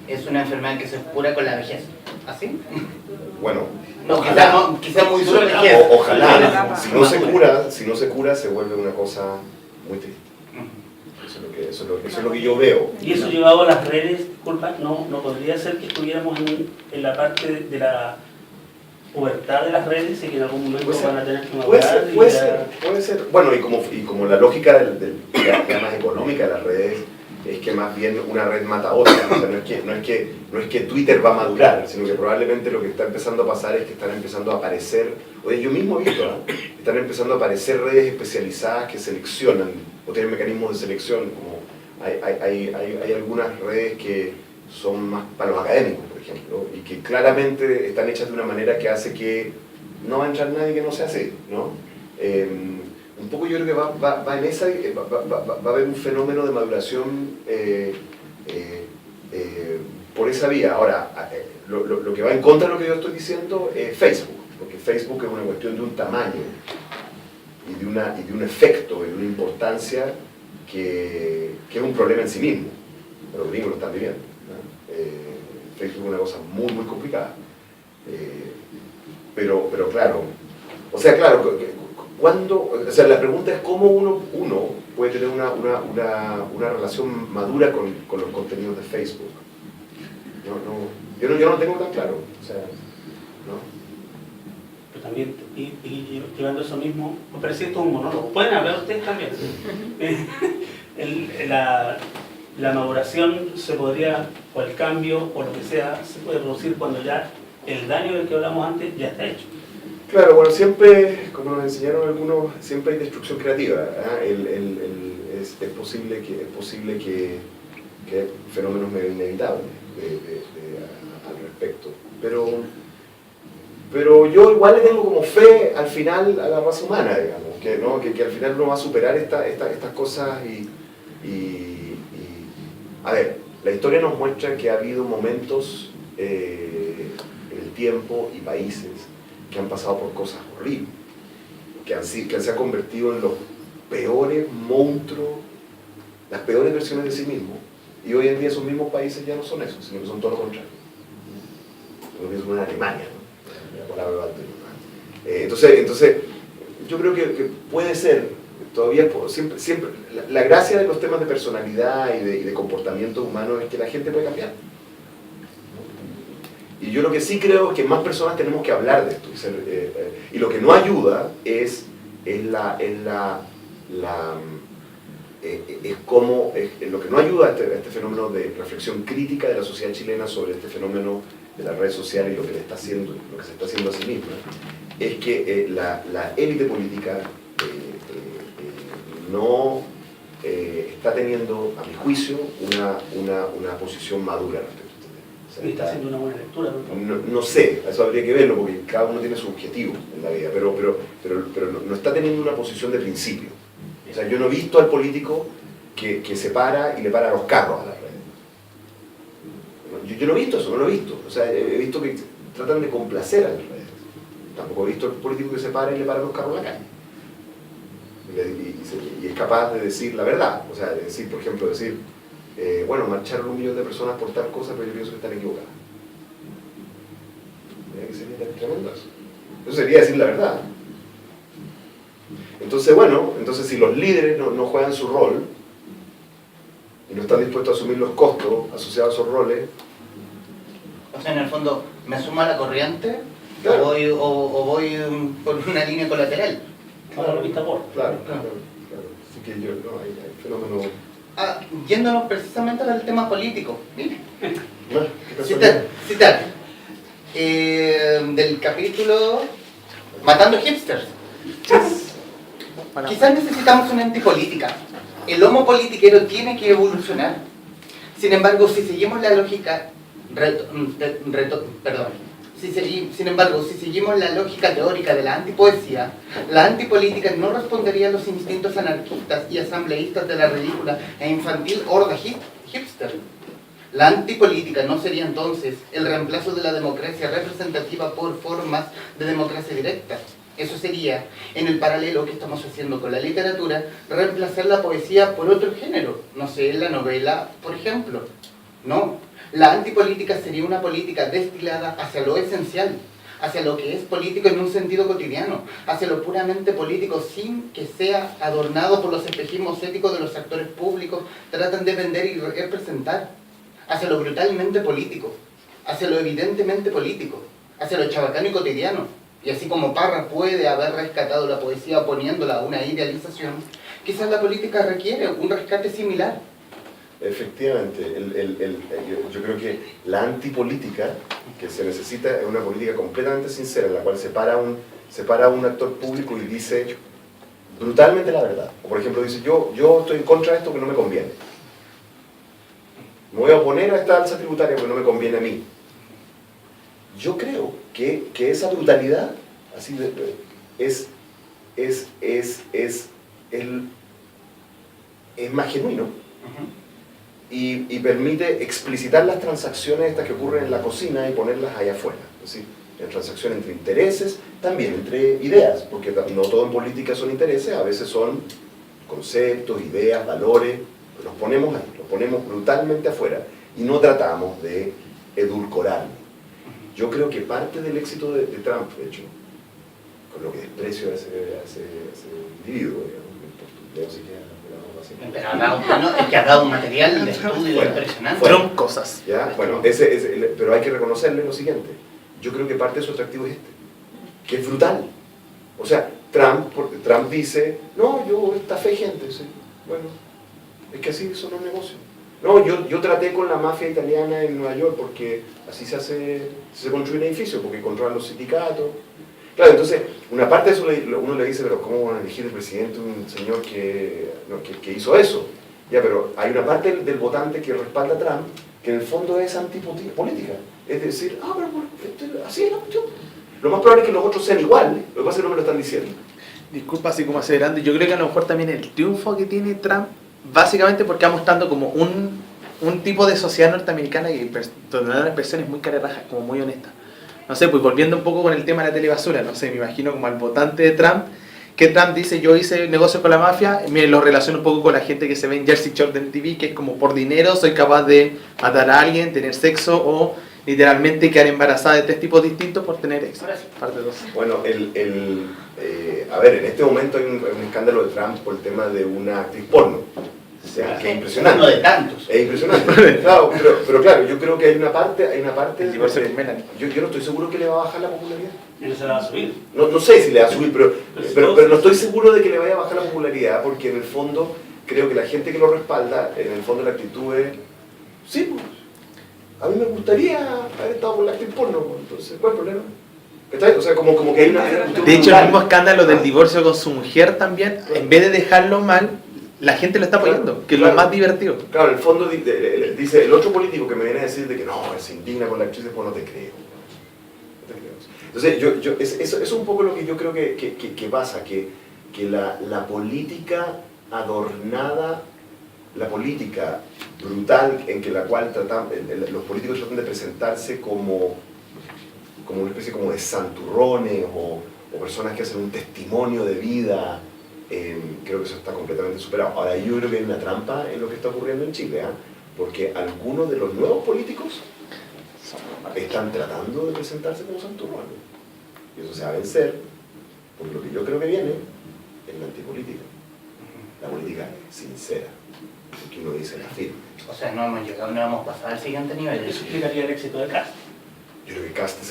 es una enfermedad que se cura con la vejez. ¿Así? Bueno, no, quizá muy duro la vejez. Ojalá, si no se cura se vuelve una cosa muy triste. Eso es lo que yo veo. Y eso llevado a las redes, disculpa, no podría ser que estuviéramos en la parte de la pubertad de las redes y que en algún momento van a tener que madurar. Puede ser. Bueno, y como la lógica de la más económica de las redes es que más bien una red mata a otra. O sea, no es que Twitter va a madurar, sino que probablemente lo que está empezando a pasar es que están empezando a aparecer, yo mismo he visto, están empezando a aparecer redes especializadas que seleccionan o tienen mecanismos de selección, como hay algunas redes que son más para los académicos, por ejemplo, y que claramente están hechas de una manera que hace que no va a entrar nadie que no sea así, ¿no? Un poco yo creo que va en esa, va a haber un fenómeno de maduración por esa vía. Ahora, lo que va en contra de lo que yo estoy diciendo es Facebook, porque Facebook es una cuestión de un tamaño y de un efecto y de una importancia que es un problema en sí mismo. Los gringos lo están viviendo, ¿no? Facebook es una cosa muy, muy complicada. Pero claro, la pregunta es cómo uno puede tener una relación madura con los contenidos de Facebook. Yo no lo tengo tan claro. O sea, ¿no? Pero también, y llevando eso mismo, me parece esto un monólogo. Pueden hablar ustedes también. La maduración se podría, o el cambio, o lo que sea, se puede producir cuando ya el daño del que hablamos antes ya está hecho. Claro, bueno, siempre, como nos enseñaron algunos, siempre hay destrucción creativa. Es posible que hay fenómenos inevitables al respecto. Pero yo igual le tengo como fe al final a la raza humana, digamos, que al final uno va a superar estas cosas a ver, la historia nos muestra que ha habido momentos en el tiempo y países que han pasado por cosas horribles, que se han convertido en los peores monstruos, las peores versiones de sí mismos, y hoy en día esos mismos países ya no son eso, sino que son todo lo contrario. Lo que es una Alemania, ¿no? Entonces, yo creo que puede ser, todavía siempre la gracia de los temas de personalidad y de comportamiento humano es que la gente puede cambiar. Y yo lo que sí creo es que más personas tenemos que hablar de esto. Y lo que no ayuda es la es como lo que no ayuda a este fenómeno de reflexión crítica de la sociedad chilena sobre este fenómeno de las redes sociales y lo que se está haciendo a sí misma, es que la élite política no está teniendo, a mi juicio, una posición madura respecto a este tema. O sea, Está haciendo una buena lectura, ¿no? no sé, eso habría que verlo porque cada uno tiene su objetivo en la vida, pero no está teniendo una posición de principio. O sea, yo no he visto al político que se para y le para los carros a las redes. Yo no he visto eso, no lo he visto. O sea, he visto que tratan de complacer a las redes. Tampoco he visto al político que se para y le para los carros a la calle. Y es capaz de decir la verdad. O sea, de decir, por ejemplo, bueno, marcharon 1 millón de personas por tal cosa, pero yo pienso que están equivocadas. Mira que sería tan tremendo eso. Eso sería decir la verdad. Entonces, bueno, si los líderes no juegan su rol y no están dispuestos a asumir los costos asociados a esos roles. O sea, en el fondo, ¿me sumo a la corriente? Claro. O voy por una línea colateral? Ahora lo vista por. Claro. Así que hay fenómeno. Yéndonos precisamente al tema político. Mire, ¿Qué pasó? citar del capítulo Matando Hipsters. Bueno, Quizás necesitamos una antipolítica. El homo politiquero tiene que evolucionar. Sin embargo, si seguimos la lógica sin embargo, si seguimos la lógica teórica de la antipoesía, la antipolítica no respondería a los instintos anarquistas y asambleístas de la ridícula e infantil horda hipster. La antipolítica no sería entonces el reemplazo de la democracia representativa por formas de democracia directa. Eso sería, en el paralelo que estamos haciendo con la literatura, reemplazar la poesía por otro género, no sé, la novela, por ejemplo. No, la antipolítica sería una política destilada hacia lo esencial, hacia lo que es político en un sentido cotidiano, hacia lo puramente político sin que sea adornado por los espejismos éticos de los actores públicos tratan de vender y representar, hacia lo brutalmente político, hacia lo evidentemente político, hacia lo chabacano y cotidiano. Y así como Parra puede haber rescatado la poesía poniéndola a una idealización, quizás la política requiere un rescate similar. Efectivamente, yo creo que la antipolítica que se necesita es una política completamente sincera, en la cual se para un actor público y dice brutalmente la verdad. O por ejemplo dice, yo estoy en contra de esto que no me conviene. Me voy a oponer a esta alza tributaria porque no me conviene a mí. Yo creo que esa brutalidad así es más genuino y permite explicitar las transacciones estas que ocurren en la cocina y ponerlas allá afuera. Es decir, la transacción entre intereses, también entre ideas, porque no todo en política son intereses, a veces son conceptos, ideas, valores, los ponemos ahí, los ponemos brutalmente afuera y no tratamos de edulcorarlo. Yo creo que parte del éxito de Trump, de hecho, con lo que desprecio a ese individuo, digamos, Pero es que ha dado un material de estudio impresionante. fueron cosas. ¿ya? Bueno, pero hay que reconocerle lo siguiente. Yo creo que parte de su atractivo es que es brutal. O sea, Trump dice, no, yo estafé gente. ¿Sí? Bueno, es que así son los negocios. No, yo traté con la mafia italiana en Nueva York porque así se construye un edificio, porque controlan los sindicatos. Claro, entonces, una parte de eso uno le dice, pero ¿cómo van a elegir el presidente un señor que hizo eso? Ya, pero hay una parte del votante que respalda a Trump que en el fondo es antipolítica. Es decir, pero así es la cuestión. Lo más probable es que los otros sean iguales, lo que pasa es que no me lo están diciendo. Disculpa, así como acelerando, yo creo que a lo mejor también el triunfo que tiene Trump, básicamente porque va mostrando como un tipo de sociedad norteamericana que donde da una expresión es muy carerraja, como muy honesta. No sé, pues volviendo un poco con el tema de la telebasura, no sé, me imagino como al votante de Trump, que Trump dice, yo hice negocios con la mafia, me lo relaciono un poco con la gente que se ve en Jersey Shore de MTV, que es como por dinero soy capaz de matar a alguien, tener sexo o literalmente quedar embarazada de 3 tipos distintos por tener éxito. Parte 2. Bueno, a ver, en este momento hay un escándalo de Trump por el tema de una actriz porno. sea, que es impresionante. Uno de tantos. Es impresionante. Claro, pero claro, yo creo que hay una parte El divorcio con Melanie. yo no estoy seguro que le va a bajar la popularidad. Y no se la va a subir. No sé si le va a subir, pero no estoy seguro de que le vaya a bajar la popularidad, porque en el fondo creo que la gente que lo respalda, en el fondo la actitud es, sí, pues, a mí me gustaría haber estado con la actriz porno, pues, entonces, ¿cuál es el problema? ¿Cachai? O sea, como que hay una actitud De hecho, el brutal. mismo escándalo del divorcio con su mujer también, en vez de dejarlo mal, la gente lo está apoyando, que es lo Claro. más divertido. Claro, en el fondo dice el otro político que me viene a decir de que no, se indigna con la actriz, pues no te creo. No te creo. Entonces, eso es un poco lo que yo creo que pasa, que la política adornada, la política brutal en que la cual los políticos tratan de presentarse como una especie como de santurrones o personas que hacen un testimonio de vida, creo que eso está completamente superado. Ahora, yo creo que hay una trampa en lo que está ocurriendo en Chile, porque algunos de los nuevos políticos están tratando de presentarse como santurrones. Y eso se va a vencer, porque lo que yo creo que viene es la antipolítica. La política sincera, que uno dice la firme. O sea, no hemos pasado al siguiente nivel. Eso explicaría el éxito de Cast. Yo creo que Cast es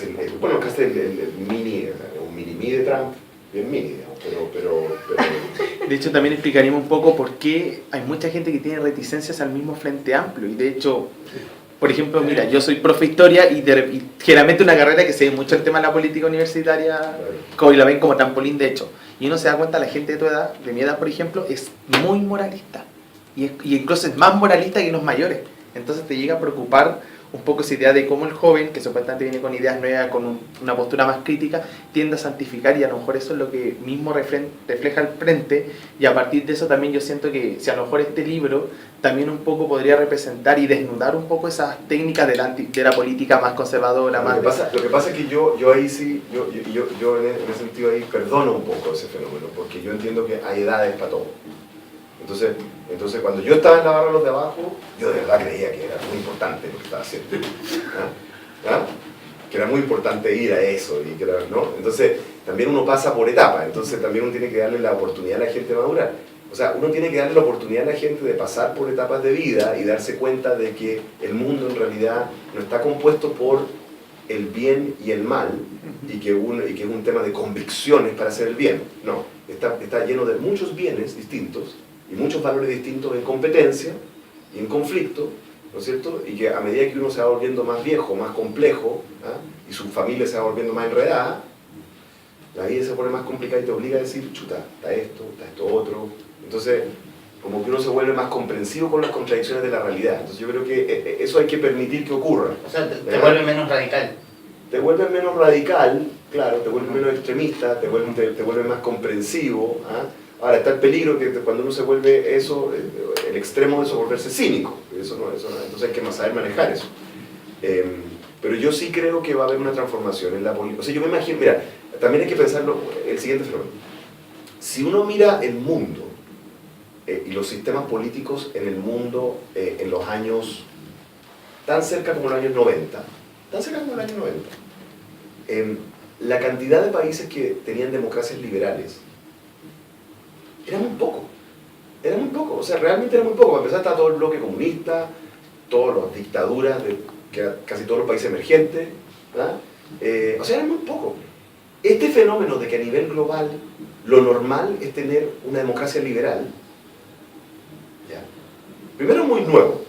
Cast es el mini, o sea, un mini-me de Trump, bien mini, digamos, pero De hecho, también explicaríamos un poco por qué hay mucha gente que tiene reticencias al mismo Frente Amplio. Y de hecho, por ejemplo, mira, yo soy profe de historia y generalmente una carrera que se ve mucho el tema de la política universitaria, y la ven como trampolín de hecho. Y uno se da cuenta, la gente de tu edad, de mi edad por ejemplo, es muy moralista. Y incluso es más moralista que los mayores. Entonces te llega a preocupar un poco esa idea de cómo el joven, que supuestamente viene con ideas nuevas, con una postura más crítica, tiende a santificar, y a lo mejor eso es lo que mismo refleja el frente, y a partir de eso también yo siento que si a lo mejor este libro también un poco podría representar y desnudar un poco esas técnicas de la política más conservadora, más... Lo que pasa es que yo ahí sí, yo en ese sentido ahí perdono un poco ese fenómeno, porque yo entiendo que hay edades para todo. Entonces cuando yo estaba en la barra de los de abajo, yo de verdad creía que era muy importante lo que estaba haciendo. Que era muy importante ir a eso, y que era, ¿no? Entonces también uno pasa por etapas, entonces también uno tiene que darle la oportunidad a la gente de madurar. O sea, uno tiene que darle la oportunidad a la gente de pasar por etapas de vida y darse cuenta de que el mundo en realidad no está compuesto por el bien y el mal, y que es un tema de convicciones para hacer el bien. No, está lleno de muchos bienes distintos y muchos valores distintos en competencia y en conflicto, ¿no es cierto? Y que a medida que uno se va volviendo más viejo, más complejo, y su familia se va volviendo más enredada, la vida se pone más complicada y te obliga a decir, chuta, está esto otro. Entonces, como que uno se vuelve más comprensivo con las contradicciones de la realidad. Entonces yo creo que eso hay que permitir que ocurra. O sea, te vuelve menos radical. Te vuelve menos radical, claro, te vuelve menos extremista, te vuelve más comprensivo. Ahora, está el peligro que cuando uno se vuelve eso, el extremo de eso, volverse cínico. Eso no, entonces hay que saber manejar eso. Pero yo sí creo que va a haber una transformación en la política. O sea, yo me imagino, mira, también hay que pensarlo, el siguiente fenómeno. Si uno mira el mundo y los sistemas políticos en el mundo en los años tan cerca como los años 90, la cantidad de países que tenían democracias liberales era muy poco, o sea, realmente era muy poco. Para empezar, estaba todo el bloque comunista, todas las dictaduras de casi todos los países emergentes, o sea, era muy poco. Este fenómeno de que a nivel global lo normal es tener una democracia liberal, primero es muy nuevo,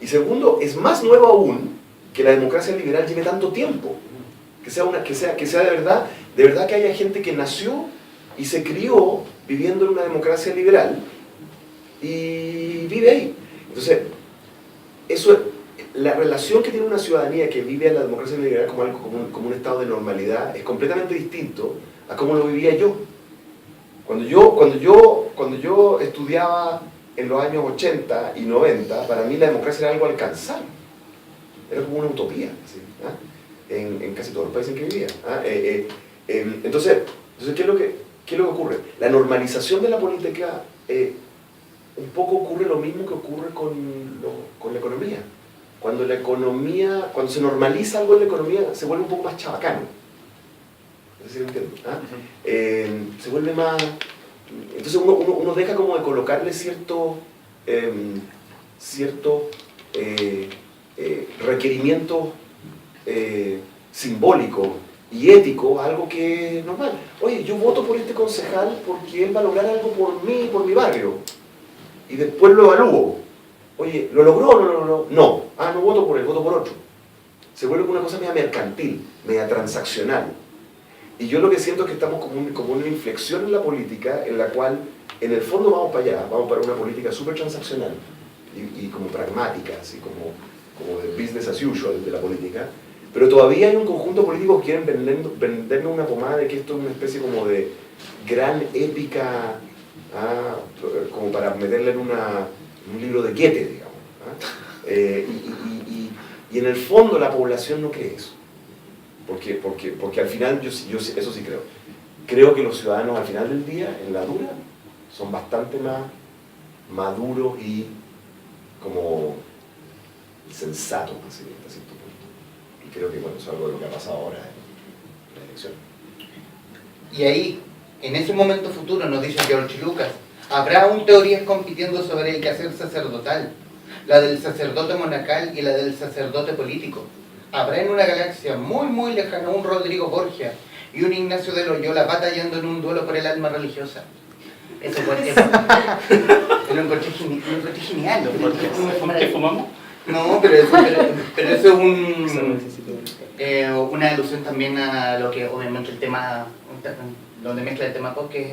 y segundo, es más nuevo aún que la democracia liberal lleve tanto tiempo, que sea de verdad que haya gente que nació y se crió viviendo en una democracia liberal y vive ahí. Entonces, la relación que tiene una ciudadanía que vive en la democracia liberal como algo como un estado de normalidad es completamente distinto a cómo lo vivía yo. Cuando yo estudiaba en los años 80 y 90, para mí la democracia era algo a alcanzar. Era como una utopía, ¿sí? En casi todos los países en que vivía. Entonces, ¿qué es lo que ocurre? La normalización de la política, un poco ocurre lo mismo que ocurre con la economía. Cuando se normaliza algo en la economía, se vuelve un poco más chabacano. No sé si lo entienden. Se vuelve más... Entonces uno deja como de colocarle cierto ciertos requerimientos simbólicos y éticos, algo que es normal. Oye, yo voto por este concejal porque él va a lograr algo por mí, por mi barrio, y después lo evalúo. Oye, ¿lo logró o no lo logró? No. Ah, no voto por él, voto por otro. Se vuelve una cosa media mercantil, media transaccional. Y yo lo que siento es que estamos como una inflexión en la política en la cual, en el fondo vamos para allá, vamos para una política súper transaccional y como pragmática, así como de business as usual de la política, pero todavía hay un conjunto político que quieren vendernos una pomada de que esto es una especie como de gran épica, como para meterle en un libro de Goethe, digamos. Y en el fondo la población no cree eso. Porque al final, yo eso sí creo. Creo que los ciudadanos al final del día, en la dura, son bastante más maduros y como sensatos, así, hasta cierto punto. Y creo que bueno, eso es algo de lo que ha pasado ahora en la elección. Y ahí, en ese momento futuro, nos dice George Lucas, habrá aún teorías compitiendo sobre el quehacer sacerdotal, la del sacerdote monacal y la del sacerdote político. Habrá en una galaxia muy muy lejana un Rodrigo Borgia y un Ignacio de Loyola batallando en un duelo por el alma religiosa. Eso fue lo encontré genial. ¿Por qué fumamos? No, pero eso es una alusión también a lo que obviamente el tema, donde mezcla el tema pop, que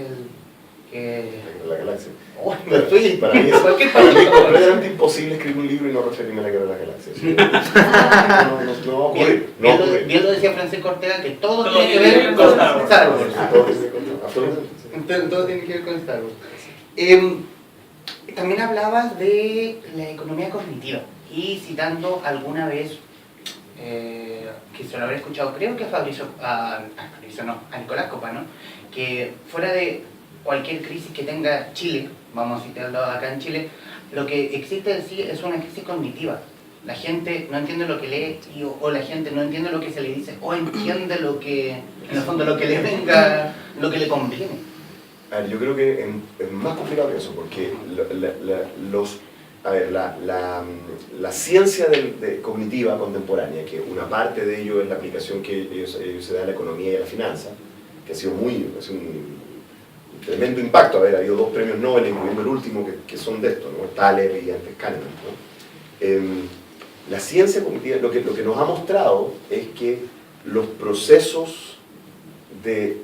es La galaxia. Oh, no estoy para mí es completamente imposible escribir un libro y no referirme a la guerra de las galaxias. No va a ocurrir. Bien lo decía Francisco Ortega, que todo Todo tiene que ver con Star Wars. Absolutamente. Todo tiene que ver con Star Wars. También hablabas de la economía cognitiva y citando alguna vez, que se lo habré escuchado, creo que a Nicolás Copá, ¿no? Que fuera de cualquier crisis que tenga Chile, vamos a citarlo acá en Chile, lo que existe en sí es una crisis cognitiva. La gente no entiende lo que lee o la gente no entiende lo que se le dice o entiende lo que, en el fondo, lo que le venga, lo que le conviene. A ver, yo creo que es más complicado que eso, porque la ciencia cognitiva contemporánea, que una parte de ello es la aplicación que ellos se da a la economía y a la finanza, que ha sido un tremendo impacto. A ver, ha habido 2 premios Nobel, incluyendo el último, que son de esto, ¿no? Thaler y antes Kahneman, ¿no? La ciencia cognitiva lo que nos ha mostrado es que los procesos de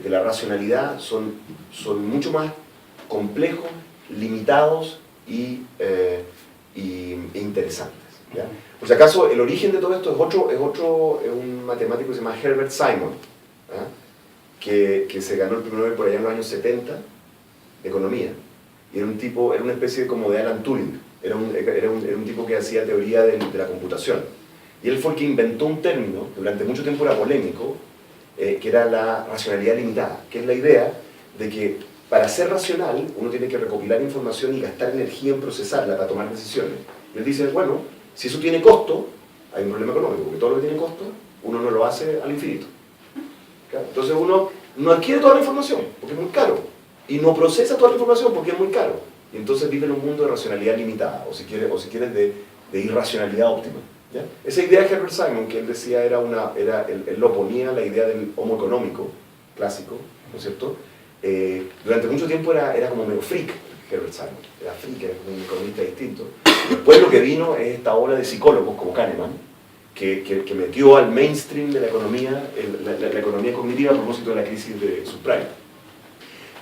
la racionalidad son mucho más complejos, limitados e interesantes, ¿ya? Por si acaso, el origen de todo esto es un matemático que se llama Herbert Simon, ¿ya? Que se ganó el premio Nobel por allá en los años 70 de economía, y era una especie como de Alan Turing, era un tipo que hacía teoría de la computación, y él fue el que inventó un término que durante mucho tiempo era polémico, que era la racionalidad limitada, que es la idea de que para ser racional uno tiene que recopilar información y gastar energía en procesarla para tomar decisiones. Y él dice, bueno, si eso tiene costo, hay un problema económico, porque todo lo que tiene costo uno no lo hace al infinito. Entonces uno no adquiere toda la información porque es muy caro y no procesa toda la información porque es muy caro, y entonces vive en un mundo de racionalidad limitada, o si quieres de irracionalidad óptima, ¿ya? Esa idea de Herbert Simon que él decía él lo oponía a la idea del homo económico clásico, ¿no es cierto? Durante mucho tiempo era como medio freak Herbert Simon, era como un economista distinto. Después lo que vino es esta ola de psicólogos como Kahneman, que metió al mainstream de la economía, la economía cognitiva a propósito de la crisis de subprime.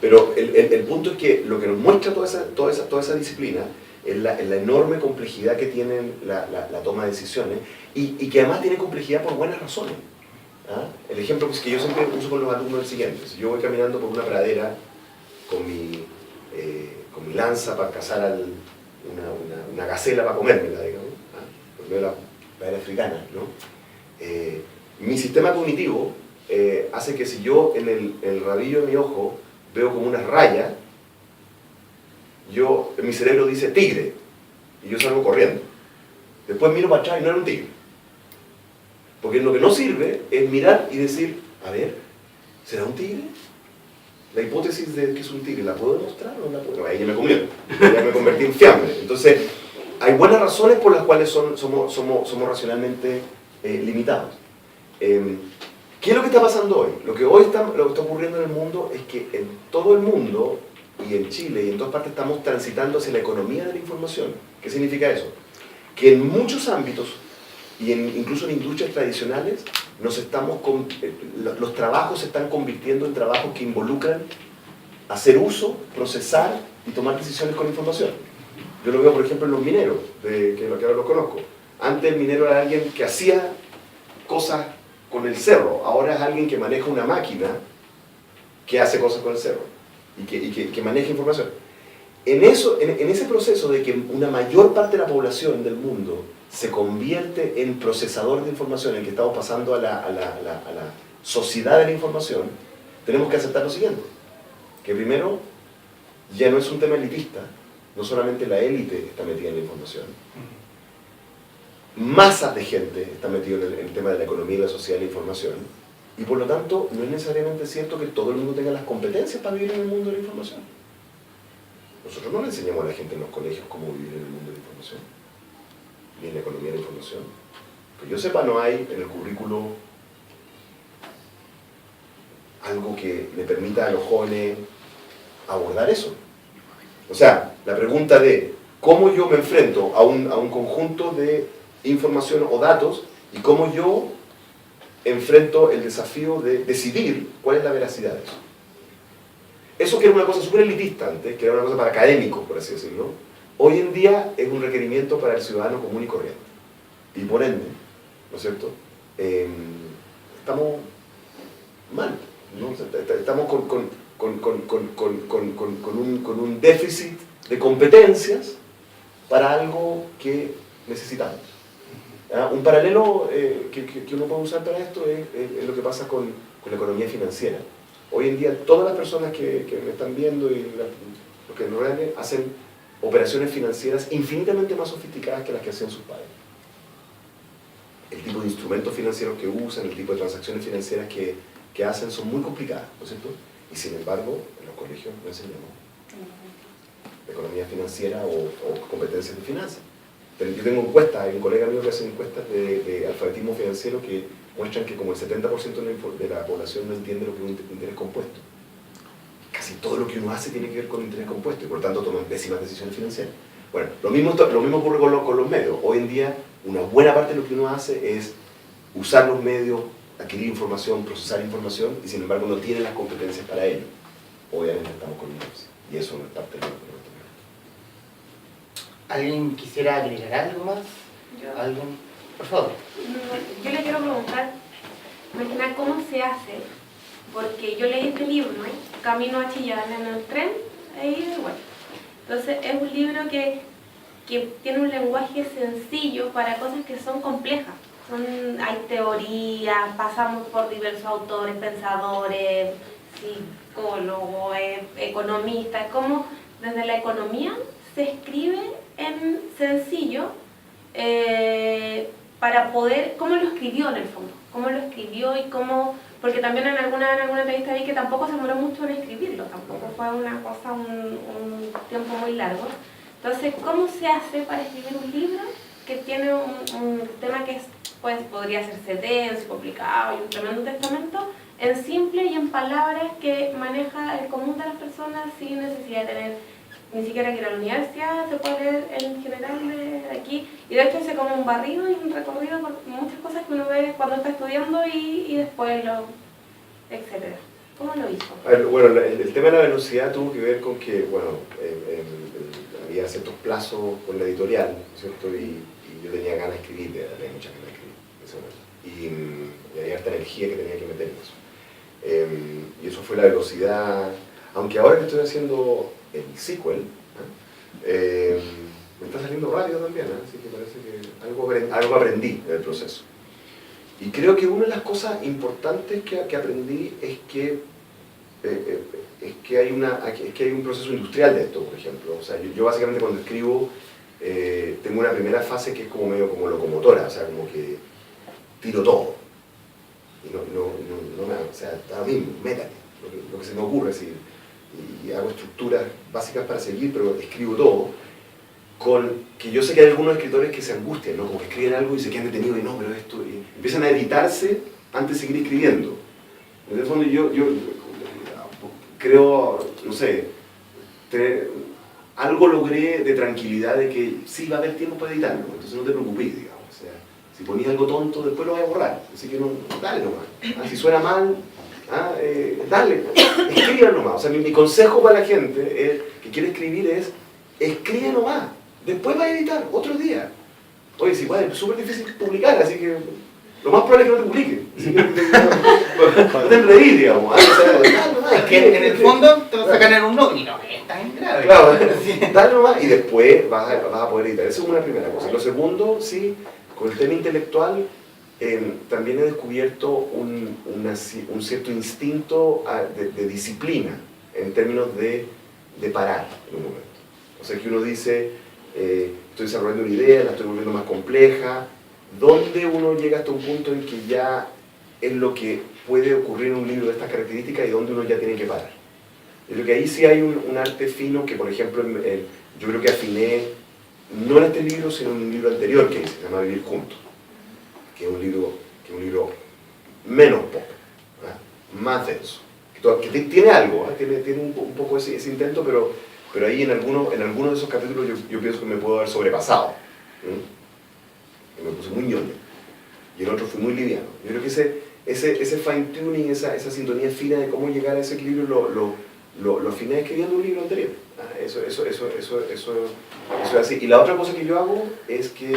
Pero el punto es que lo que nos muestra toda esa disciplina es la enorme complejidad que tiene la toma de decisiones y que además tiene complejidad por buenas razones. ¿Ah? El ejemplo que yo siempre uso con los alumnos es el siguiente: si yo voy caminando por una pradera con mi lanza para cazar una gacela para comérmela, digamos, porque la pradera africana, ¿no? Mi sistema cognitivo hace que si yo en el rabillo de mi ojo veo como una raya, en mi cerebro dice tigre, y yo salgo corriendo. Después miro para atrás y no era un tigre. Porque lo que no sirve es mirar y decir, a ver, ¿será un tigre? la hipótesis de que es un tigre, ¿la puedo demostrar o no la puedo? Ahí ya me comió, ya me convertí en fiambre. Entonces, hay buenas razones por las cuales somos racionalmente limitados. ¿Qué es lo que está pasando hoy? Lo que está ocurriendo en el mundo es que en todo el mundo, y en Chile, y en todas partes, estamos transitando hacia la economía de la información. ¿Qué significa eso? Que en muchos ámbitos, y incluso en industrias tradicionales, los trabajos se están convirtiendo en trabajos que involucran hacer uso, procesar y tomar decisiones con información. Yo lo veo, por ejemplo, en los mineros, que ahora los conozco. Antes el minero era alguien que hacía cosas con el cerro, ahora es alguien que maneja una máquina que hace cosas con el cerro y que maneja información. En ese proceso de que una mayor parte de la población del mundo se convierte en procesador de información, en que estamos pasando a la sociedad de la información, tenemos que aceptar lo siguiente, que primero ya no es un tema elitista, no solamente la élite está metida en la información, masas de gente están metidas en el tema de la economía y la sociedad de la información, y por lo tanto no es necesariamente cierto que todo el mundo tenga las competencias para vivir en el mundo de la información. Nosotros no le enseñamos a la gente en los colegios cómo vivir en el mundo de la información, ni en la economía de la información. Que yo sepa, no hay en el currículo algo que le permita a los jóvenes abordar eso. O sea, la pregunta de cómo yo me enfrento a un conjunto de información o datos y cómo yo enfrento el desafío de decidir cuál es la veracidad de eso. Eso que era una cosa súper elitista antes, que era una cosa para académicos, por así decirlo, hoy en día es un requerimiento para el ciudadano común y corriente. Y por ende, ¿no es cierto? Estamos mal, ¿no? Estamos con un déficit de competencias para algo que necesitamos. Un paralelo que uno puede usar para esto es lo que pasa con la economía financiera. Hoy en día todas las personas que me están viendo y los que nos rodean hacen operaciones financieras infinitamente más sofisticadas que las que hacían sus padres. El tipo de instrumentos financieros que usan, el tipo de transacciones financieras que hacen son muy complicadas, ¿no es cierto? Y sin embargo, en los colegios no enseñamos economía financiera o competencias de finanzas. Yo tengo encuestas, hay un colega mío que hace encuestas de alfabetismo financiero que muestran que como el 70% de la población no entiende lo que es un interés compuesto. Casi todo lo que uno hace tiene que ver con interés compuesto y por tanto toman pésimas decisiones financieras. Bueno, lo mismo ocurre con los medios. Hoy en día una buena parte de lo que uno hace es usar los medios, adquirir información, procesar información y sin embargo no tiene las competencias para ello. Obviamente estamos con ellos y eso no es parte de lo ¿Alguien quisiera agregar algo más? Yo. ¿Alguien? Por favor. Yo le quiero preguntar, imagina cómo se hace, porque yo leí este libro, ¿no? Camino a Chillán en el tren, ahí de vuelta. Entonces es un libro que tiene un lenguaje sencillo para cosas que son complejas. Hay teorías, pasamos por diversos autores, pensadores, psicólogos, economistas, como desde la economía se escribe en sencillo para poder, cómo lo escribió en el fondo, cómo lo escribió y cómo, porque también en alguna entrevista vi que tampoco se demoró mucho en escribirlo, tampoco fue una cosa, un tiempo muy largo. Entonces, ¿cómo se hace para escribir un libro que tiene un tema que podría ser denso, complicado y un tremendo testamento, en simple y en palabras que maneja el común de las personas sin necesidad de tener ni siquiera que ir a la universidad, se puede leer en general de aquí, y de hecho hace como un barrido y un recorrido por muchas cosas que uno ve cuando está estudiando y después etcétera. ¿Cómo lo hizo? Bueno, el tema de la velocidad tuvo que ver con que, bueno, había ciertos plazos con la editorial, ¿cierto? Y yo tenía ganas de escribir, tenía muchas ganas de escribir en ese momento, y había harta energía que tenía que meter en eso. Y eso fue la velocidad, aunque ahora que estoy haciendo el sequel, me está saliendo rápido también, así que parece que algo aprendí en el proceso. Y creo que una de las cosas importantes que aprendí es que hay un proceso industrial de esto, por ejemplo. O sea, yo básicamente cuando escribo tengo una primera fase que es como medio como locomotora, o sea, como que tiro todo. Y no me, o sea, está bien, métate. lo que se me ocurre, así, y hago estructuras básicas para seguir, pero escribo todo, con que yo sé que hay algunos escritores que se angustian, ¿no? Como que escriben algo y se quedan detenidos y no, pero esto, y empiezan a editarse antes de seguir escribiendo. En el fondo yo creo, no sé, algo logré de tranquilidad de que sí va a haber tiempo para editarlo, entonces no te preocupes, digamos. O sea, si ponís algo tonto, después lo vas a borrar, así que no, dale nomás. Si suena mal, dale, escriban nomás. O sea, mi consejo para la gente que quiere escribir es, escribe nomás, después va a editar, otro día. Oye, si es súper difícil publicar, así que lo más probable es que no te publiquen. Así que no te enredís, digamos. Es que en el fondo te vas a ganar un no, y no es tan grave. Claro, dale nomás y después vas a poder editar. Esa es una primera cosa. Lo segundo, sí, con el tema intelectual, también he descubierto un cierto instinto de disciplina en términos de parar en un momento. O sea, que uno dice, estoy desarrollando una idea, la estoy volviendo más compleja, donde uno llega hasta un punto en que ya es lo que puede ocurrir en un libro de estas características y donde uno ya tiene que parar. Yo creo que ahí sí hay un arte fino que, por ejemplo, yo creo que afiné, no en este libro, sino en un libro anterior que se llama Vivir Juntos, que es un libro menos pop, más denso, que tiene algo, tiene un poco ese intento, pero ahí en alguno de esos capítulos yo pienso que me puedo haber sobrepasado. Que me puse muy ñoño. Y el otro fue muy liviano. Yo creo que ese fine-tuning, esa sintonía fina de cómo llegar a ese equilibrio, lo afiné escribiendo un libro anterior. Eso es así. Y la otra cosa que yo hago es que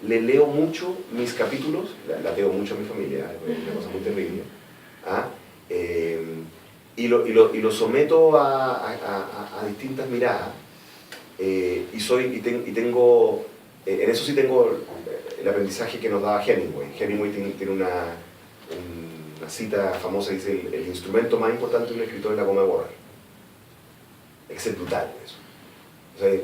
le leo mucho mis capítulos, la leo mucho a mi familia, es una cosa muy terrible. Y lo someto a distintas miradas. Tengo, en eso sí tengo el aprendizaje que nos daba Hemingway. Hemingway tiene una cita famosa, dice, el instrumento más importante de un escritor es la goma de borrar. Es que es brutal eso. O sea, que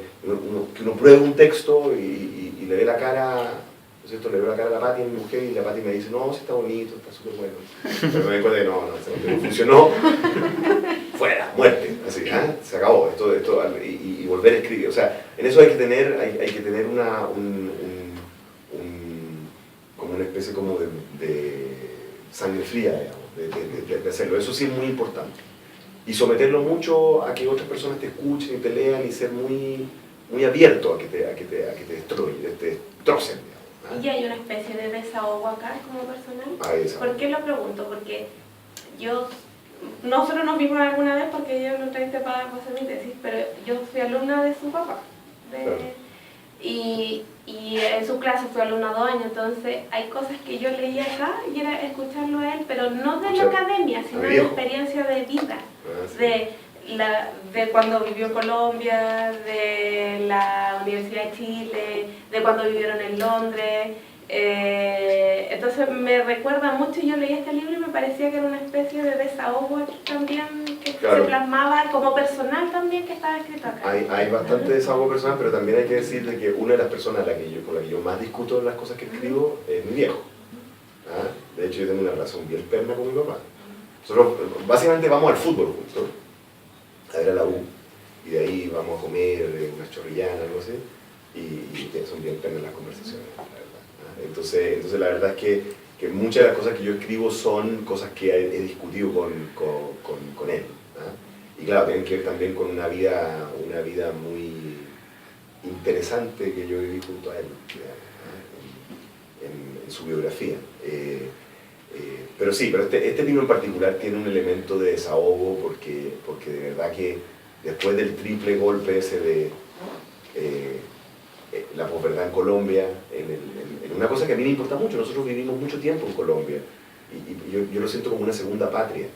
uno pruebe un texto y le ve la cara, ¿no es cierto? Le veo la cara a la Pati, a mi mujer, y la Pati me dice, no, sí está bonito, está súper bueno. Pero me doy cuenta de no funcionó. Fuera, muerte, así, se acabó esto y volver a escribir. O sea, en eso hay que tener como una especie como de sangre fría, digamos, de hacerlo. Eso sí es muy importante. Y someterlo mucho a que otras personas te escuchen y te lean y ser muy, muy abierto a que te destrocen. ¿Y hay una especie de desahogo acá como personal? ¿Por qué lo pregunto? Porque nosotros nos vimos alguna vez porque yo lo entrevisté para hacer mi tesis, pero yo fui alumna de su papá. Claro. Y en su clase fui alumna 2 años, entonces hay cosas que yo leía acá y era escucharlo a él, pero no de la academia, sino de experiencia de vida. De cuando vivió en Colombia, de la Universidad de Chile, de cuando vivieron en Londres. Entonces me recuerda mucho, yo leí este libro y me parecía que era una especie de desahogo aquí también, que se plasmaba como personal también que estaba escrito acá. Hay bastante desahogo personal, pero también hay que decirle que una de las personas con la que yo más discuto las cosas que escribo es mi viejo. De hecho yo tengo una relación bien perna con mi papá. Nosotros básicamente vamos al fútbol juntos, a ver a la U, y de ahí vamos a comer unas chorrillanas, algo así, y son bien pernas las conversaciones, la verdad. Entonces la verdad es que muchas de las cosas que yo escribo son cosas que he discutido con él. Y claro, tienen que ver también con una vida muy interesante que yo viví junto a él, en su biografía. Pero sí, este libro en particular tiene un elemento de desahogo porque de verdad que después del triple golpe ese de la posverdad en Colombia, en una cosa que a mí me importa mucho, nosotros vivimos mucho tiempo en Colombia y yo lo siento como una segunda patria,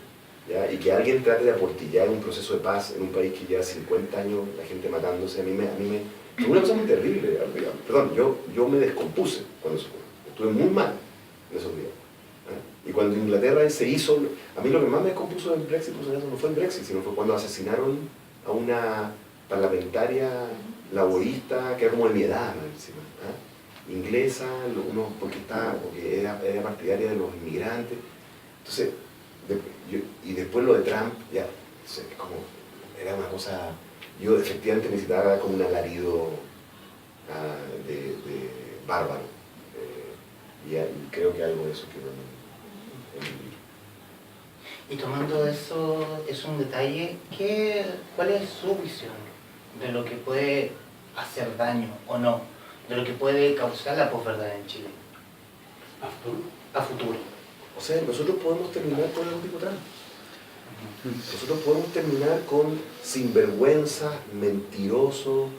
¿ya? Y que alguien trate de aportillar un proceso de paz en un país que lleva 50 años, la gente matándose, a mí me fue una cosa muy terrible. Perdón, yo me descompuse cuando eso ocurrió, estuve muy mal en esos días. Y cuando Inglaterra se hizo, a mí lo que más me descompuso del Brexit no fue el Brexit, sino fue cuando asesinaron a una parlamentaria laborista que era como de mi edad, ¿no? Inglesa, porque era partidaria de los inmigrantes. Entonces, y después lo de Trump, ya, como, era una cosa, yo efectivamente necesitaba como un alarido de bárbaro. Y creo que algo de eso quedó en mi libro. Y tomando eso, es un detalle, ¿cuál es su visión de lo que puede hacer daño o no, de lo que puede causar la posverdad en Chile a futuro? O sea, nosotros podemos terminar con el tipo Trump. Nosotros podemos terminar con sinvergüenzas, mentirosos,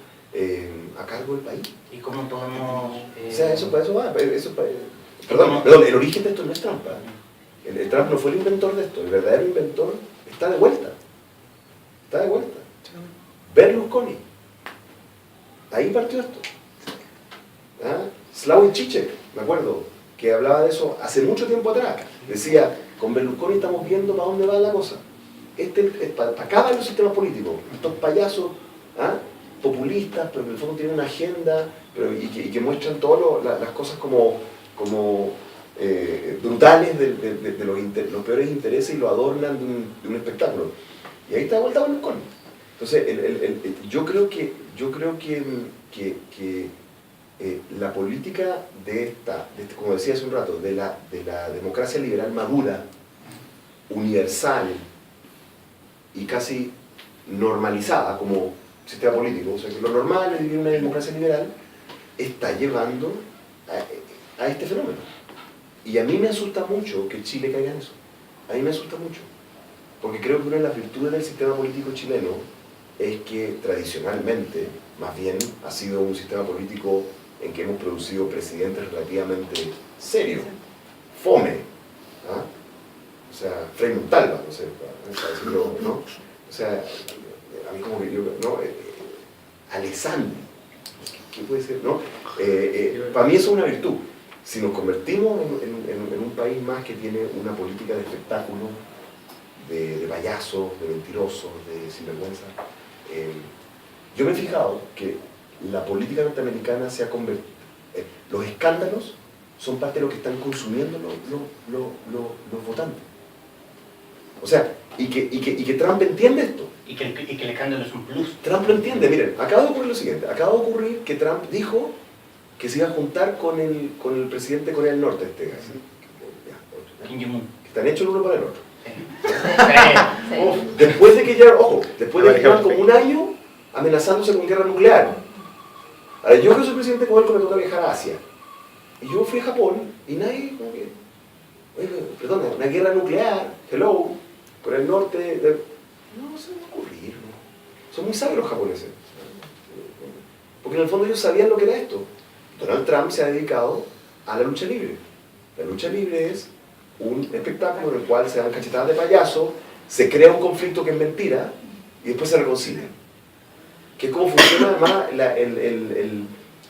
a cargo del país. ¿Y cómo podemos...? O sea, eso para eso va. Perdón, el origen de esto no es Trump. El Trump no fue el inventor de esto. El verdadero inventor está de vuelta. Está de vuelta. Berlusconi. Ahí partió esto. Slavoj Žižek, me acuerdo, que hablaba de eso hace mucho tiempo atrás. Decía, con Berlusconi estamos viendo para dónde va la cosa. Para acá van los sistemas políticos. Estos payasos populistas, pero que en el fondo tienen una agenda y que muestran todas las cosas como brutales de los peores intereses y lo adornan de un espectáculo. Y ahí está de vuelta Berlusconi. Entonces, yo creo que la política como decía hace un rato, de la democracia liberal madura, universal y casi normalizada como sistema político, o sea que lo normal es vivir una democracia liberal, está llevando a este fenómeno. Y a mí me asusta mucho que Chile caiga en eso. A mí me asusta mucho. Porque creo que una de las virtudes del sistema político chileno es que tradicionalmente, más bien, ha sido un sistema político en que hemos producido presidentes relativamente serios, fome, o sea, Frei Montalva, no sé, para decirlo, ¿no? O sea, a mí como que yo, ¿no? Alessandri, ¿qué puede ser? ¿No? Para mí eso es una virtud. Si nos convertimos en un país más que tiene una política de espectáculo, de payasos, de mentirosos, de sinvergüenza, yo me he fijado que la política norteamericana se ha convertido, los escándalos son parte de lo que están consumiendo los votantes. O sea, y que Trump entiende esto. Y que el escándalo es un plus. Trump lo entiende. Miren, acaba de ocurrir lo siguiente. Acaba de ocurrir que Trump dijo que se iba a juntar con el presidente de Corea del Norte, Kim Jong-un. que están hechos el uno para el otro. Sí. Después de que llevan como un año amenazándose con guerra nuclear. Ahora, yo que soy presidente de Codelco me toca viajar a Asia. Y yo fui a Japón y nadie, como que, perdona, una guerra nuclear, hello, Corea del Norte, no se me va a ocurrir, ¿no? Son muy sabios los japoneses. Porque en el fondo ellos sabían lo que era esto. Donald Trump se ha dedicado a la lucha libre. La lucha libre es un espectáculo en el cual se dan cachetadas de payaso, se crea un conflicto que es mentira y después se reconcilia. Que es como funciona además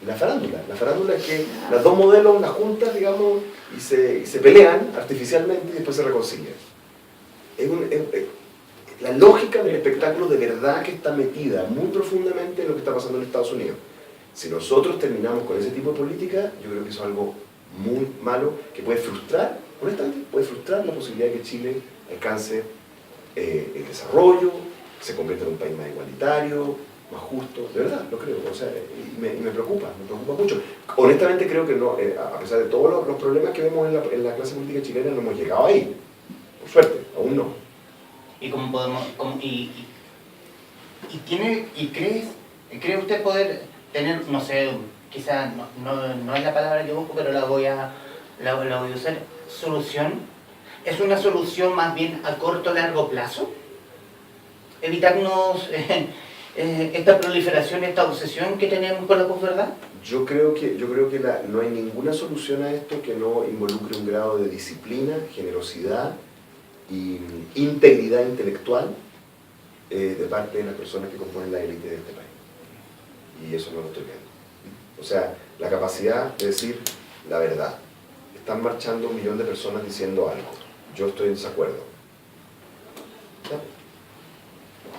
la farándula. La farándula es que las dos modelos las juntas, digamos, y se pelean artificialmente y después se reconcilian. La lógica del espectáculo de verdad que está metida muy profundamente en lo que está pasando en Estados Unidos. Si nosotros terminamos con ese tipo de política, yo creo que eso es algo muy malo que puede frustrar, honestamente, puede frustrar la posibilidad de que Chile alcance el desarrollo, se convierta en un país más igualitario, más justo, de verdad, lo creo, o sea, y me preocupa mucho. Honestamente creo que no, a pesar de todos los problemas que vemos en la clase política chilena, no hemos llegado ahí, por suerte, aún no. ¿Y cómo podemos, cree usted poder tener, no sé, quizás no es la palabra que busco, pero la voy a usar, solución? ¿Es una solución más bien a corto o largo plazo? ¿Evitarnos esta proliferación, esta obsesión que tenemos con la posverdad? Yo creo que no hay ninguna solución a esto que no involucre un grado de disciplina, generosidad y integridad intelectual de parte de las personas que componen la élite de este país. Y eso no lo estoy viendo. O sea, la capacidad de decir la verdad. Están marchando 1 millón de personas diciendo algo. Yo estoy en desacuerdo. ¿Sabe?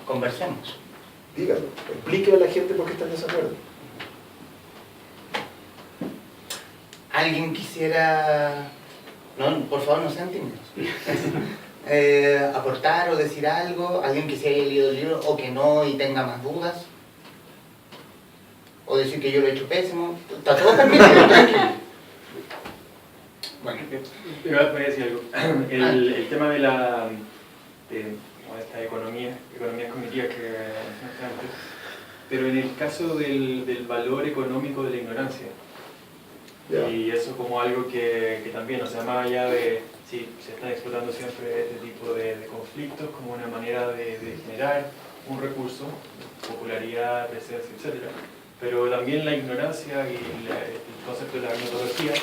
Conversemos. Díganlo. Explíquenle a la gente por qué están en desacuerdo. ¿Alguien quisiera...? No, por favor, no sean tímidos. aportar o decir algo? ¿Alguien que se haya leído el libro o que no y tenga más dudas? ¿O decir que yo lo he hecho pésimo? Está todo permitido, tranquilo. Bueno. Voy a decir algo. El tema de como esta economías cognitivas que mencionaste antes, pero en el caso del valor económico de la ignorancia, y eso como algo que también, o sea, más allá de si se están explotando siempre este tipo de conflictos como una manera de generar un recurso, popularidad, presencia, etc. Pero también la ignorancia y el concepto de la agnotología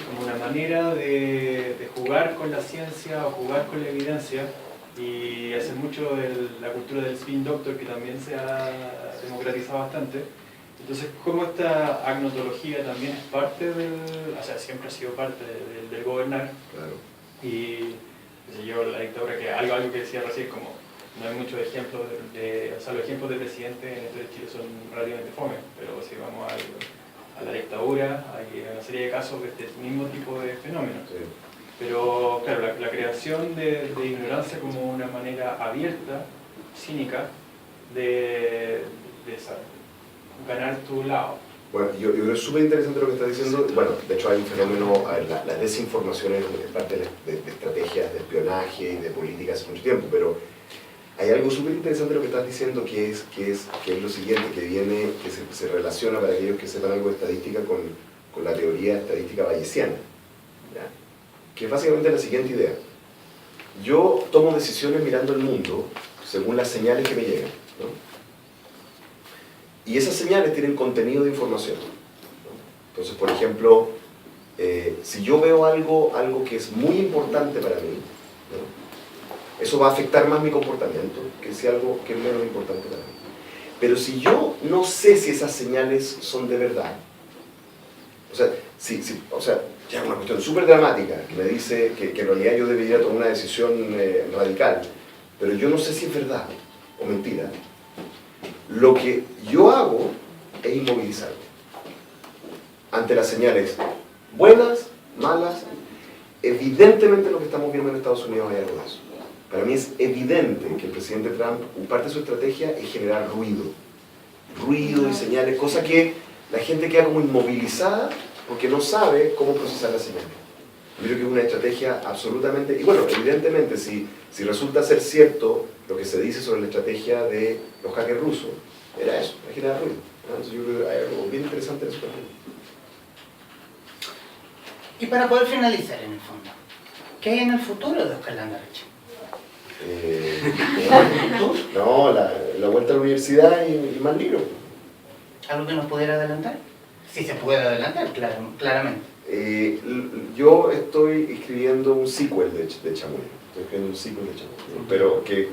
como una manera de jugar con la ciencia o jugar con la evidencia y hacer mucho de la cultura del spin doctor que también se ha democratizado bastante. Entonces, como esta agnotología también es parte o sea, siempre ha sido parte del gobernar. Claro. Y yo, la dictadura, que algo que decía recién, como no hay muchos ejemplos o sea, los ejemplos de presidente en esto de Chile son relativamente fome, pero si vamos a la dictadura, hay una serie de casos de este mismo tipo de fenómenos. Sí. Pero claro, la creación de ignorancia como una manera abierta, cínica, de ganar tu lado. Bueno, yo creo que es súper interesante lo que estás diciendo. Bueno, de hecho hay un fenómeno, la desinformación es parte de estrategias de espionaje y de política hace mucho tiempo, pero hay algo súper interesante lo que estás diciendo que es lo siguiente, que se relaciona para aquellos que sepan algo de estadística con la teoría estadística bayesiana, ¿ya? Que es básicamente la siguiente idea. Yo tomo decisiones mirando el mundo según las señales que me llegan, ¿no? Y esas señales tienen contenido de información, ¿no? Entonces, por ejemplo, si yo veo algo que es muy importante para mí, ¿no? Eso va a afectar más mi comportamiento que si algo que es menos importante para mí. Pero si yo no sé si esas señales son de verdad, o sea, ya es una cuestión súper dramática que me dice que en realidad yo debería tomar una decisión radical, pero yo no sé si es verdad o mentira, lo que yo hago es inmovilizarme ante las señales buenas, malas. Evidentemente lo que estamos viendo en Estados Unidos hay algo de eso. Para mí es evidente que el presidente Trump, parte de su estrategia es generar ruido y señales, cosa que la gente queda como inmovilizada porque no sabe cómo procesar las señales. Yo creo que es una estrategia absolutamente, y bueno, evidentemente si resulta ser cierto lo que se dice sobre la estrategia de los hackers rusos, era eso, era generar ruido. Entonces yo creo que hay algo bien interesante en eso. Y para poder finalizar en el fondo, ¿qué hay en el futuro de Oscar Landerreche? No, la vuelta a la universidad y más libros. ¿Algo que nos pudiera adelantar? Sí se puede adelantar, claramente. Yo estoy escribiendo un sequel de Chamuel. Estoy escribiendo un sequel de Chamuel, pero que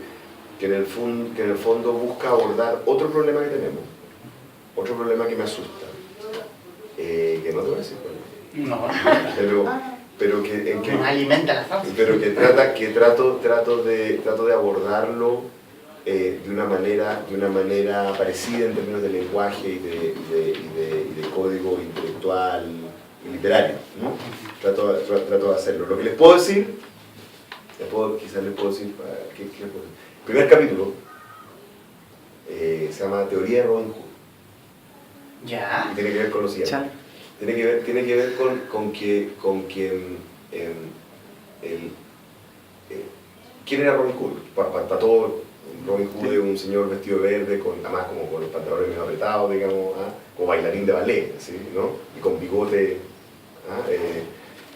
en el fondo busca abordar otro problema que tenemos, otro problema que me asusta, que no te voy a decir cuál. No. Pero que nos alimenta la fausa. Pero que trato de abordarlo de una manera parecida en términos de lenguaje y de código intelectual y literario, ¿no? Trato de hacerlo. Lo que les puedo decir, quizás les puedo decir, ¿qué les puedo decir? El primer capítulo se llama Teoría de Robin Hood. Ya. Y tiene que ver con lo siguiente. Tiene que ver con que ¿quién era Robin Hood? Para todo, Robin Hood es un señor vestido de verde, además como con los pantalones medio apretados, digamos, como bailarín de ballet, ¿sí? ¿No? Y con bigote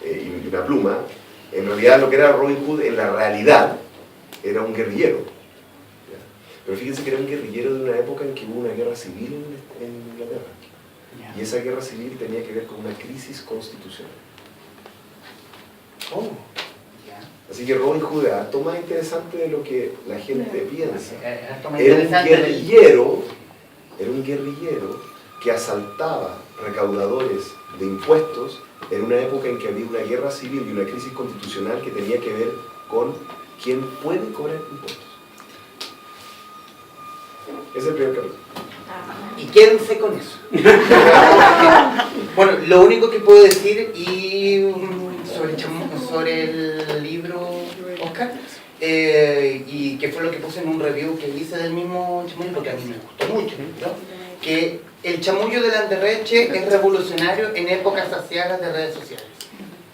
y una pluma. En realidad lo que era Robin Hood en la realidad era un guerrillero. ¿Ya? Pero fíjense que era un guerrillero de una época en que hubo una guerra civil en Inglaterra. Y esa guerra civil tenía que ver con una crisis constitucional. Así que Robin Hood es harto más interesante de lo que la gente piensa. Era un guerrillero que asaltaba recaudadores de impuestos en una época en que había una guerra civil y una crisis constitucional que tenía que ver con quién puede cobrar impuestos. Ese es el primer capítulo. Y quédense con eso. Bueno, lo único que puedo decir sobre el libro Oscar y que fue lo que puse en un review que hice del mismo chamullo, porque a mí me gustó mucho, ¿no? Que el chamullo de Landerreche es revolucionario en épocas saciadas de redes sociales.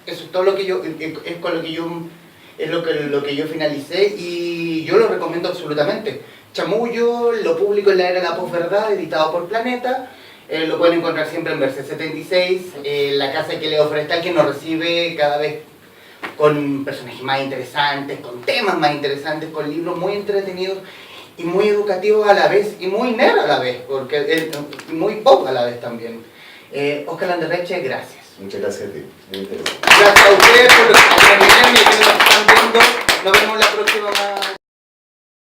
Eso es todo lo que yo, es con lo que yo, es lo que yo finalicé y yo lo recomiendo absolutamente. Chamullo, lo publico en la era de la posverdad, editado por Planeta. Lo pueden encontrar siempre en Verse 76, la casa que Leo Forestal, que nos recibe cada vez con personajes más interesantes, con temas más interesantes, con libros muy entretenidos y muy educativos a la vez, y muy nerd a la vez, porque muy pop a la vez también. Óscar Landerreche, gracias. Muchas gracias a ti, muy interesante. Gracias a ustedes por acompañarme y que nos están viendo. Nos vemos la próxima.